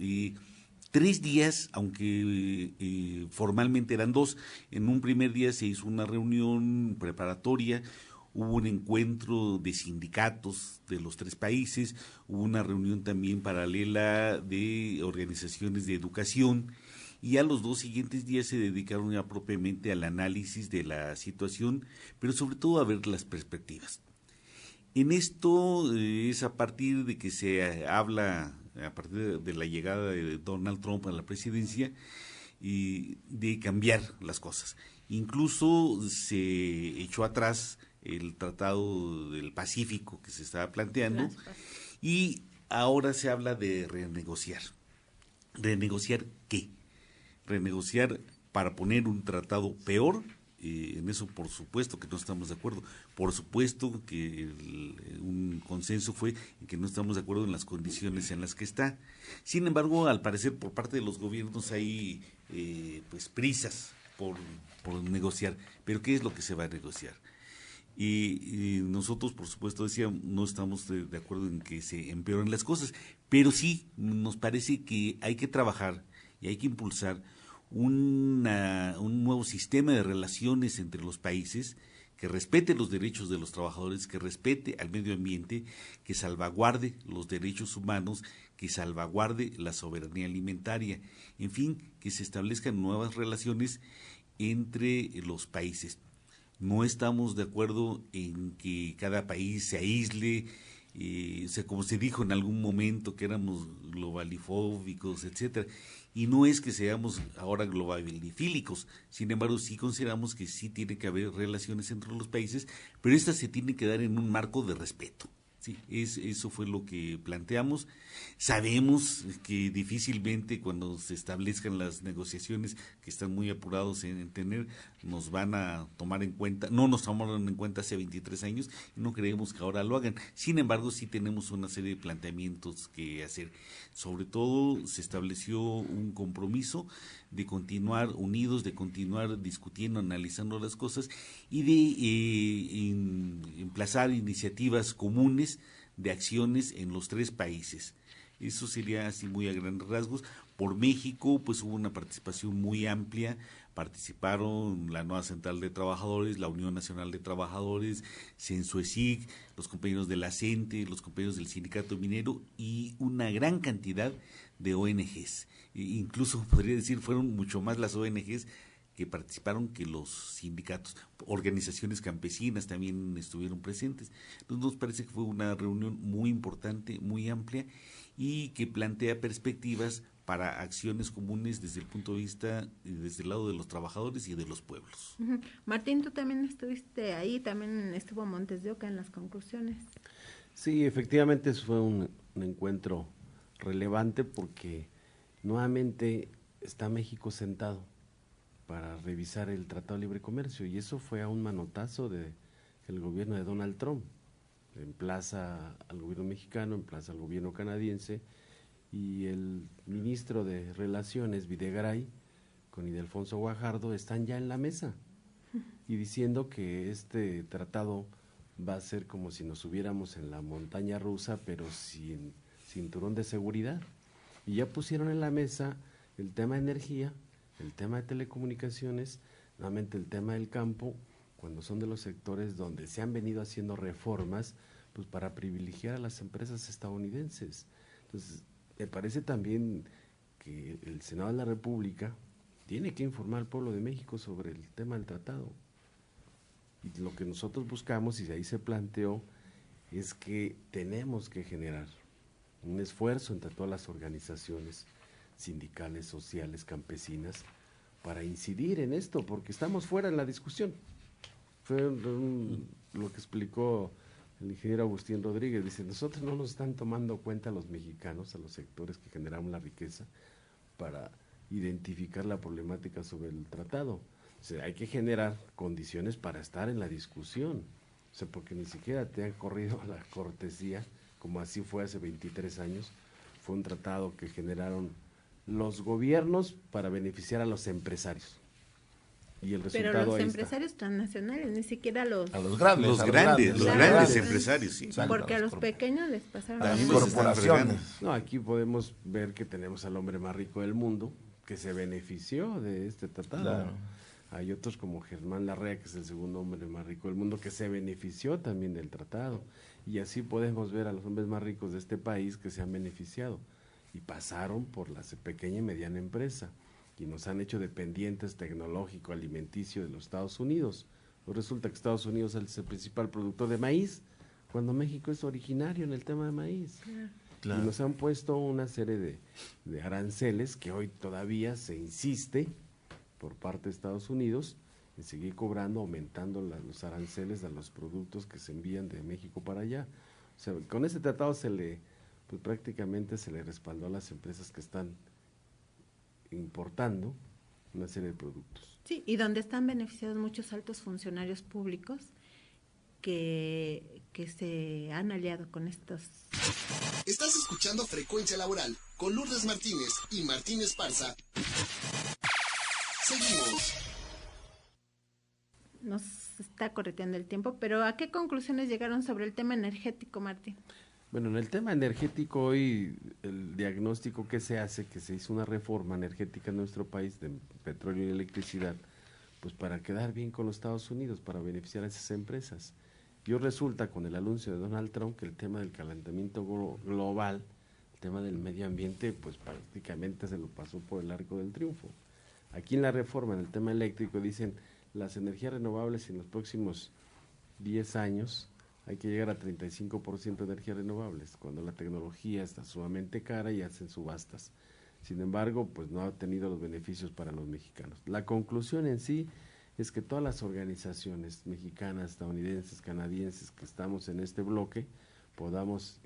Speaker 13: 3 días, aunque formalmente eran 2. En un primer día se hizo una reunión preparatoria, hubo un encuentro de sindicatos de los 3 países, hubo una reunión también paralela de organizaciones de educación, y a los 2 siguientes días se dedicaron ya propiamente al análisis de la situación, pero sobre todo a ver las perspectivas. En esto es a partir de que se habla, a partir de la llegada de Donald Trump a la presidencia, y de cambiar las cosas. Incluso se echó atrás el Tratado del Pacífico que se estaba planteando y ahora se habla de renegociar. ¿Renegociar qué? Renegociar para poner un tratado peor. En eso por supuesto que no estamos de acuerdo. Por supuesto que un consenso fue en que no estamos de acuerdo en las condiciones en las que está. Sin embargo, al parecer por parte de los gobiernos hay pues prisas por negociar. Pero ¿qué es lo que se va a negociar? Y nosotros, por supuesto, decíamos, no estamos de acuerdo en que se empeoren las cosas, pero sí nos parece que hay que trabajar y hay que impulsar un nuevo sistema de relaciones entre los países que respete los derechos de los trabajadores, que respete al medio ambiente, que salvaguarde los derechos humanos, que salvaguarde la soberanía alimentaria, en fin, que se establezcan nuevas relaciones entre los países. No estamos de acuerdo en que cada país se aísle, o sea, como se dijo en algún momento que éramos globalifóbicos, etcétera, y no es que seamos ahora globalifílicos, sin embargo sí consideramos que sí tiene que haber relaciones entre los países, pero estas se tienen que dar en un marco de respeto. Sí, eso fue lo que planteamos. Sabemos que difícilmente cuando se establezcan las negociaciones, que están muy apurados en tener, nos van a tomar en cuenta, no nos tomaron en cuenta hace 23 años y no creemos que ahora lo hagan. Sin embargo, sí tenemos una serie de planteamientos que hacer. Sobre todo se estableció un compromiso de continuar unidos, de continuar discutiendo, analizando las cosas y de emplazar iniciativas comunes de acciones en los 3 países. Eso sería así muy a grandes rasgos. Por México, pues hubo una participación muy amplia, participaron la Nueva Central de Trabajadores, la Unión Nacional de Trabajadores, Censuesic, los compañeros de la CENTE, los compañeros del Sindicato Minero y una gran cantidad de ONGs. Incluso podría decir fueron mucho más las ONGs que participaron que los sindicatos. Organizaciones campesinas también estuvieron presentes. Entonces nos parece que fue una reunión muy importante, muy amplia y que plantea perspectivas para acciones comunes desde el punto de vista, desde el lado de los trabajadores y de los pueblos.
Speaker 2: Martín, tú también estuviste ahí, también estuvo Montes de Oca en las conclusiones.
Speaker 3: Sí, efectivamente eso fue un encuentro relevante porque nuevamente está México sentado para revisar el Tratado de Libre Comercio y eso fue a un manotazo del gobierno de Donald Trump. Emplaza al gobierno mexicano, emplaza al gobierno canadiense y el ministro de Relaciones, Videgaray, con Ildefonso Guajardo, están ya en la mesa y diciendo que este tratado va a ser como si nos subiéramos en la montaña rusa, pero sin cinturón de seguridad. Y ya pusieron en la mesa el tema de energía, el tema de telecomunicaciones, nuevamente el tema del campo, cuando son de los sectores donde se han venido haciendo reformas, pues para privilegiar a las empresas estadounidenses. Entonces, me parece también que el Senado de la República tiene que informar al pueblo de México sobre el tema del tratado. Y lo que nosotros buscamos, y de ahí se planteó, es que tenemos que generar un esfuerzo entre todas las organizaciones sindicales, sociales, campesinas, para incidir en esto, porque estamos fuera de la discusión. Fue lo que explicó el ingeniero Agustín Rodríguez, dice, nosotros no nos están tomando cuenta los mexicanos, a los sectores que generamos la riqueza, para identificar la problemática sobre el tratado. O sea, hay que generar condiciones para estar en la discusión, o sea, porque ni siquiera te han corrido la cortesía, como así fue hace 23 años, fue un tratado que generaron los gobiernos para beneficiar a los empresarios. Y el resultado
Speaker 2: pero los
Speaker 3: ahí
Speaker 2: empresarios
Speaker 3: está.
Speaker 2: transnacionales, ni siquiera los
Speaker 3: grandes,
Speaker 13: los grandes empresarios, sí.
Speaker 2: Porque a los pequeños les pasaron
Speaker 3: las
Speaker 6: corporaciones.
Speaker 3: No, aquí podemos ver que tenemos al hombre más rico del mundo que se benefició de este tratado.
Speaker 6: Claro.
Speaker 3: Hay otros como Germán Larrea, que es el segundo hombre más rico del mundo, que se benefició también del tratado. Y así podemos ver a los hombres más ricos de este país que se han beneficiado y pasaron por la pequeña y mediana empresa y nos han hecho dependientes tecnológico, alimenticio de los Estados Unidos. Pues resulta que Estados Unidos es el principal productor de maíz, cuando México es originario en el tema de maíz. Claro. Y nos han puesto una serie de aranceles que hoy todavía se insiste por parte de Estados Unidos en seguir cobrando, aumentando los aranceles a los productos que se envían de México para allá. O sea, con ese tratado pues prácticamente se le respaldó a las empresas que están importando una serie de productos.
Speaker 2: Sí, y donde están beneficiados muchos altos funcionarios públicos que se han aliado con estos.
Speaker 1: Estás escuchando Frecuencia Laboral con Lourdes Martínez y Martín Esparza. Seguimos.
Speaker 2: Nos está correteando el tiempo, pero ¿a qué conclusiones llegaron sobre el tema energético, Martín?
Speaker 3: Bueno, en el tema energético hoy el diagnóstico que se hace, que se hizo una reforma energética en nuestro país de petróleo y electricidad, pues para quedar bien con los Estados Unidos, para beneficiar a esas empresas. Y hoy resulta con el anuncio de Donald Trump que el tema del calentamiento global, el tema del medio ambiente, pues prácticamente se lo pasó por el arco del triunfo. Aquí en la reforma, en el tema eléctrico, dicen las energías renovables en los próximos 10 años hay que llegar a 35% de energías renovables, cuando la tecnología está sumamente cara y hacen subastas. Sin embargo, pues no ha tenido los beneficios para los mexicanos. La conclusión en sí es que todas las organizaciones mexicanas, estadounidenses, canadienses que estamos en este bloque, podamos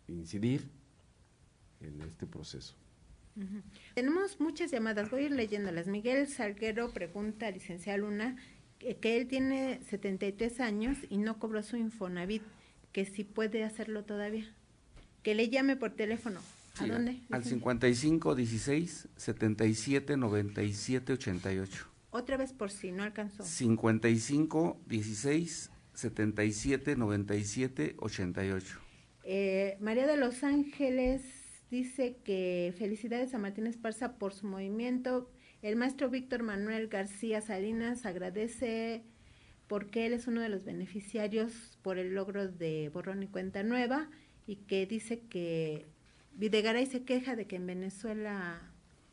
Speaker 3: incidir en este proceso.
Speaker 2: Uh-huh. Tenemos muchas llamadas, voy a ir leyéndolas. Miguel Salguero pregunta a licenciada Luna que él tiene 73 años y no cobró su Infonavit, que si puede hacerlo todavía, que le llame por teléfono. ¿A
Speaker 12: sí,
Speaker 2: dónde?
Speaker 12: Al 55 16 77 97 88.
Speaker 2: Otra vez por si no alcanzó.
Speaker 12: 55 16 77 97 88.
Speaker 2: María de Los Ángeles dice que felicidades a Martín Esparza por su movimiento. El maestro Víctor Manuel García Salinas agradece porque él es uno de los beneficiarios por el logro de borrón y cuenta nueva, y que dice que Videgaray se queja de que en Venezuela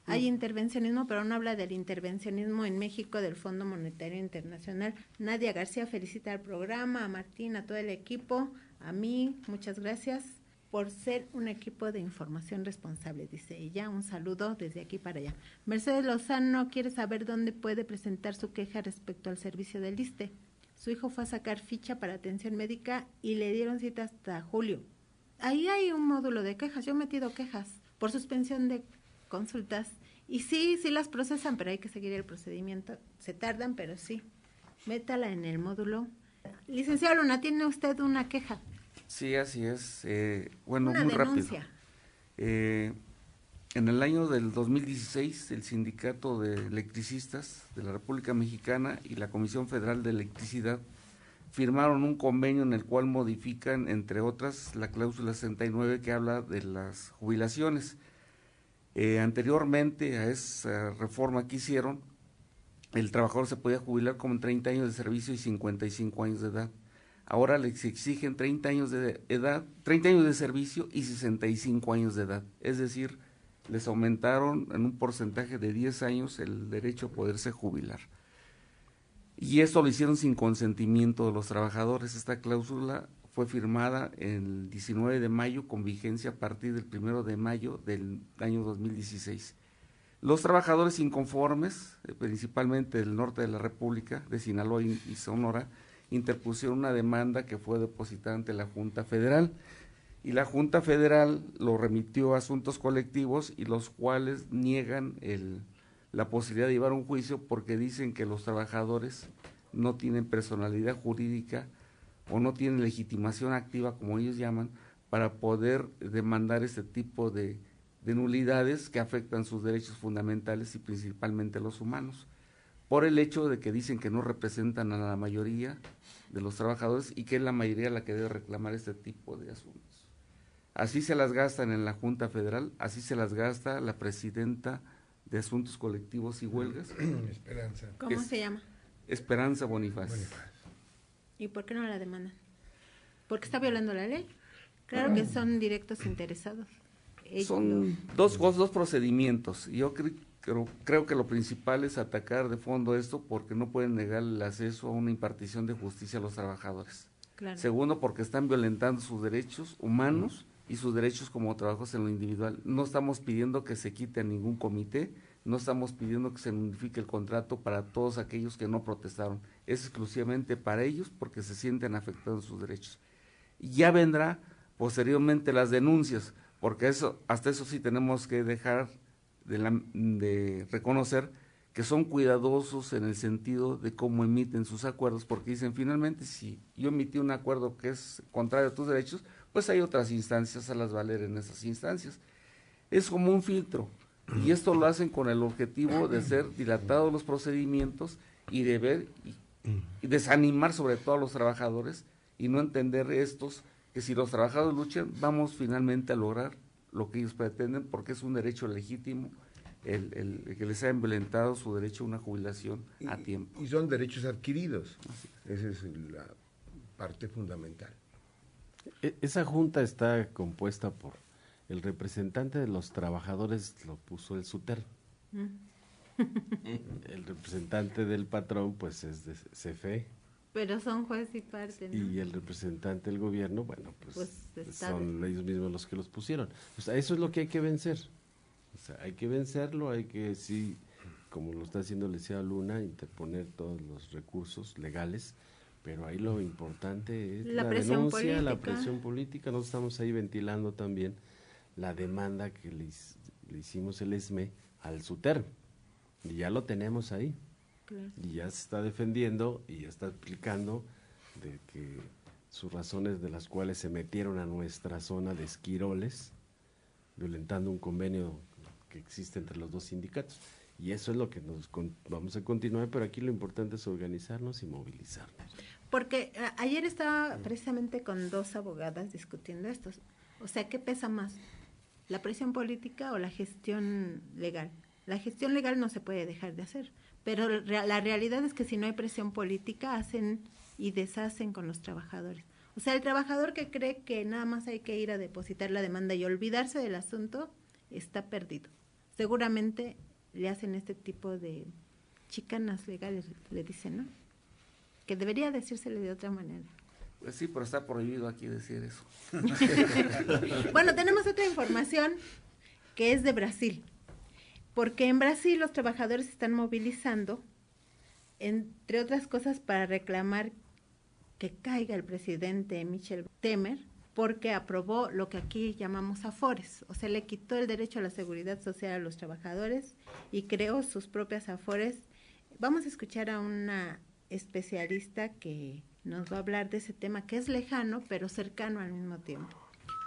Speaker 2: hay intervencionismo, pero no habla del intervencionismo en México del Fondo Monetario Internacional. Nadia García felicita al programa, a Martín, a todo el equipo, a mí, muchas gracias por ser un equipo de información responsable, dice ella. Un saludo desde aquí para allá. Mercedes Lozano quiere saber dónde puede presentar su queja respecto al servicio del ISSSTE. Su hijo fue a sacar ficha para atención médica y le dieron cita hasta julio. Ahí hay un módulo de quejas. Yo he metido quejas por suspensión de consultas y sí las procesan, pero hay que seguir el procedimiento. Se tardan, pero sí. Métala en el módulo. Licenciado Luna, ¿tiene usted una queja?
Speaker 12: Sí, así es. Bueno,
Speaker 2: una
Speaker 12: muy
Speaker 2: denuncia.
Speaker 12: Rápido. En el año del 2016, el Sindicato de Electricistas de la República Mexicana y la Comisión Federal de Electricidad firmaron un convenio en el cual modifican, entre otras, la cláusula 69 que habla de las jubilaciones. Anteriormente a esa reforma que hicieron, el trabajador se podía jubilar con 30 años de servicio y 55 años de edad. Ahora les exigen 30 años de edad, 30 años de servicio y 65 años de edad. Es decir, les aumentaron en un porcentaje de 10 años el derecho a poderse jubilar. Y esto lo hicieron sin consentimiento de los trabajadores. Esta cláusula fue firmada el 19 de mayo con vigencia a partir del 1 de mayo del año 2016. Los trabajadores inconformes, principalmente del norte de la República, de Sinaloa y Sonora, interpusieron una demanda que fue depositada ante la Junta Federal, y la Junta Federal lo remitió a Asuntos Colectivos, y los cuales niegan la posibilidad de llevar un juicio porque dicen que los trabajadores no tienen personalidad jurídica o no tienen legitimación activa, como ellos llaman, para poder demandar este tipo de nulidades que afectan sus derechos fundamentales y principalmente los humanos, por el hecho de que dicen que no representan a la mayoría de los trabajadores y que es la mayoría la que debe reclamar este tipo de asuntos. Así se las gastan en la Junta Federal, así se las gasta la presidenta de Asuntos Colectivos y Huelgas.
Speaker 14: Esperanza.
Speaker 2: ¿Cómo se llama?
Speaker 12: Esperanza Bonifaz.
Speaker 2: ¿Y por qué no la demandan? ¿Porque está violando la ley? Claro que son directos interesados.
Speaker 12: Son dos procedimientos. Yo creo que lo principal es atacar de fondo esto, porque no pueden negar el acceso a una impartición de justicia a los trabajadores.
Speaker 2: Claro.
Speaker 12: Segundo, porque están violentando sus derechos humanos y sus derechos como trabajadores en lo individual. No estamos pidiendo que se quite a ningún comité, no estamos pidiendo que se unifique el contrato para todos aquellos que no protestaron. Es exclusivamente para ellos, porque se sienten afectados sus derechos. Y ya vendrá posteriormente las denuncias, porque hasta eso sí tenemos que dejar de reconocer que son cuidadosos en el sentido de cómo emiten sus acuerdos, porque dicen, finalmente, si yo emití un acuerdo que es contrario a tus derechos, pues hay otras instancias a las valer en esas instancias. Es como un filtro, y esto lo hacen con el objetivo de ser dilatados los procedimientos y de ver y desanimar sobre todo a los trabajadores, y no entender que si los trabajadores luchan, vamos finalmente a lograr lo que ellos pretenden, porque es un derecho legítimo el que les hayan violentado su derecho a una jubilación a tiempo.
Speaker 14: Y son derechos adquiridos. Esa es la parte fundamental.
Speaker 3: Esa junta está compuesta por el representante de los trabajadores, lo puso el SUTER. El representante del patrón, pues es de CFE.
Speaker 2: Pero son juez y parte, ¿no?
Speaker 3: Y el representante del gobierno, bueno, pues son ellos mismos los que los pusieron. O sea, eso es lo que hay que vencer. O sea, hay que vencerlo, hay que, sí, como lo está haciendo el licenciado Luna, interponer todos los recursos legales, pero ahí lo importante es la denuncia, política. La presión política. Nosotros estamos ahí ventilando también la demanda que le hicimos el ESME al SUTER, y ya lo tenemos ahí. Claro. Y ya se está defendiendo y ya está explicando de que sus razones de las cuales se metieron a nuestra zona de esquiroles, violentando un convenio que existe entre los dos sindicatos. Y eso es lo que vamos a continuar, pero aquí lo importante es organizarnos y movilizarnos.
Speaker 2: Porque ayer estaba precisamente con dos abogadas discutiendo esto. O sea, ¿qué pesa más? ¿La presión política o la gestión legal? La gestión legal no se puede dejar de hacer, pero la realidad es que si no hay presión política, hacen y deshacen con los trabajadores. O sea, el trabajador que cree que nada más hay que ir a depositar la demanda y olvidarse del asunto, está perdido. Seguramente le hacen este tipo de chicanas legales, le dicen, ¿no? Que debería decírsele de otra manera.
Speaker 12: Pues sí, pero está prohibido aquí decir eso.
Speaker 2: Bueno, tenemos otra información que es de Brasil. Porque en Brasil los trabajadores se están movilizando, entre otras cosas, para reclamar que caiga el presidente Michel Temer, porque aprobó lo que aquí llamamos afores, o sea, le quitó el derecho a la seguridad social a los trabajadores y creó sus propias afores. Vamos a escuchar a una especialista que nos va a hablar de ese tema, que es lejano, pero cercano al mismo tiempo.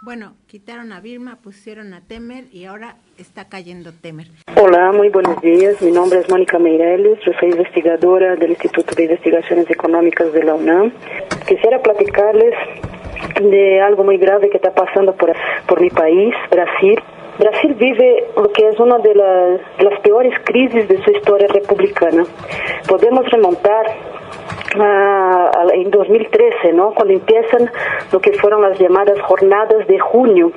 Speaker 2: Bueno, quitaron a Vilma, pusieron a Temer y ahora está cayendo Temer.
Speaker 16: Hola, muy buenos días. Mi nombre es Mónica Meireles, yo soy investigadora del Instituto de Investigaciones Económicas de la UNAM. Quisiera platicarles de algo muy grave que está pasando por mi país, Brasil. Brasil vive lo que es una de las peores crisis de su historia republicana. Podemos remontar en 2013, ¿no? Cuando empiezan lo que fueron las llamadas jornadas de junio,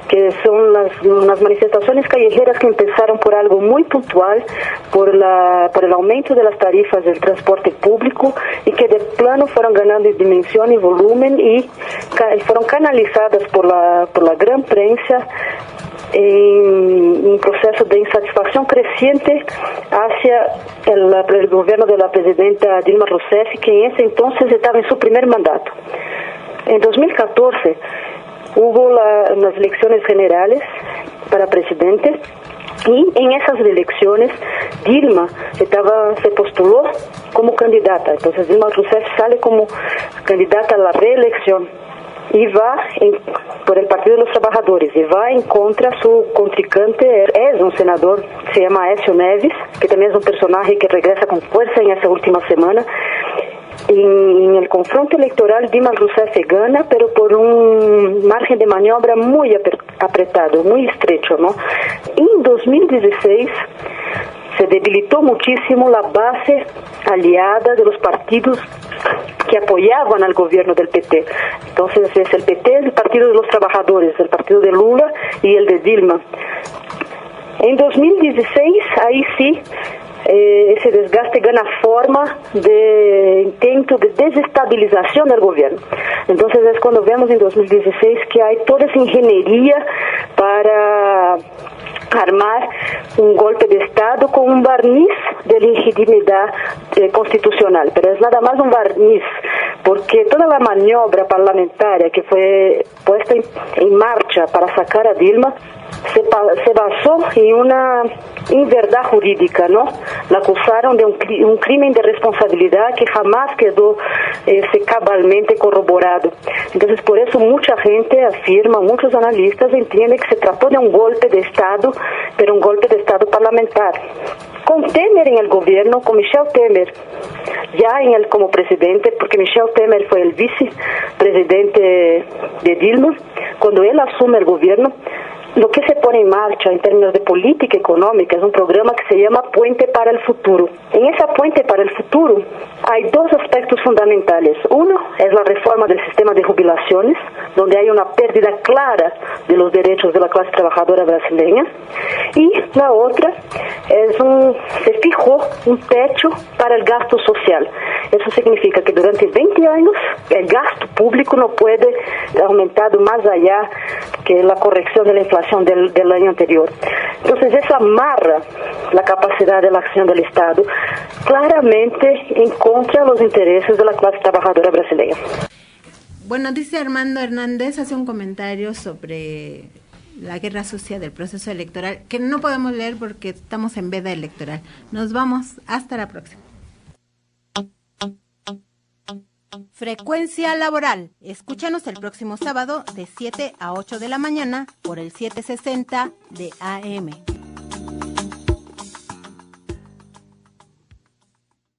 Speaker 16: que son unas manifestaciones callejeras que empezaron por algo muy puntual, por el aumento de las tarifas del transporte público, y que de plano fueron ganando dimensión y volumen y fueron canalizadas por la gran prensa en un proceso de insatisfacción creciente hacia el gobierno de la presidenta Dilma Rousseff, que en ese entonces estaba en su primer mandato. En 2014 hubo unas elecciones generales para presidente, y en esas elecciones Dilma se postuló como candidata. Entonces Dilma Rousseff sale como candidata a la reelección y va por el Partido de los Trabajadores y va en contra su contrincante, es un senador, se llama Aécio Neves, que también es un personaje que regresa con fuerza en esa última semana. En el confronto electoral Dilma Rousseff gana, pero por un margen de maniobra muy apretado, muy estrecho, ¿no? En 2016 se debilitó muchísimo la base aliada de los partidos que apoyaban al gobierno del PT. Entonces es el PT, el Partido de los Trabajadores, el partido de Lula y el de Dilma. En 2016, ahí sí, ese desgaste gana forma de intento de desestabilización del gobierno. Entonces es cuando vemos en 2016 que hay toda esa ingeniería para armar un golpe de Estado con un barniz de legitimidad constitucional, pero es nada más un barniz, porque toda la maniobra parlamentaria que fue puesta en marcha para sacar a Dilma se basó en una inverdad jurídica, ¿no? La acusaron de un crimen de responsabilidad que jamás quedó cabalmente corroborado. Entonces, por eso mucha gente afirma, muchos analistas entienden que se trató de un golpe de Estado, pero un golpe de Estado parlamentar. Con Temer en el gobierno, con Michel Temer ya como presidente, porque Michel Temer fue el vicepresidente de Dilma, cuando él asume el gobierno, lo que se pone en marcha en términos de política económica es un programa que se llama Puente para el Futuro. En esa Puente para el Futuro hay dos aspectos fundamentales. Uno es la reforma del sistema de jubilaciones, donde hay una pérdida clara de los derechos de la clase trabajadora brasileña. Y la otra se fijó un techo para el gasto social. Eso significa que durante 20 años el gasto público no puede aumentar más allá que la corrección de la inflación del año anterior. Entonces eso amarra la capacidad de la acción del Estado claramente en contra de los intereses de la clase trabajadora brasileña.
Speaker 2: Bueno, dice Armando Hernández, hace un comentario sobre la guerra sucia del proceso electoral, que no podemos leer porque estamos en veda electoral. Nos vamos, hasta la próxima. Frecuencia laboral. Escúchanos el próximo sábado de 7 a 8 de la mañana por el 760 de AM.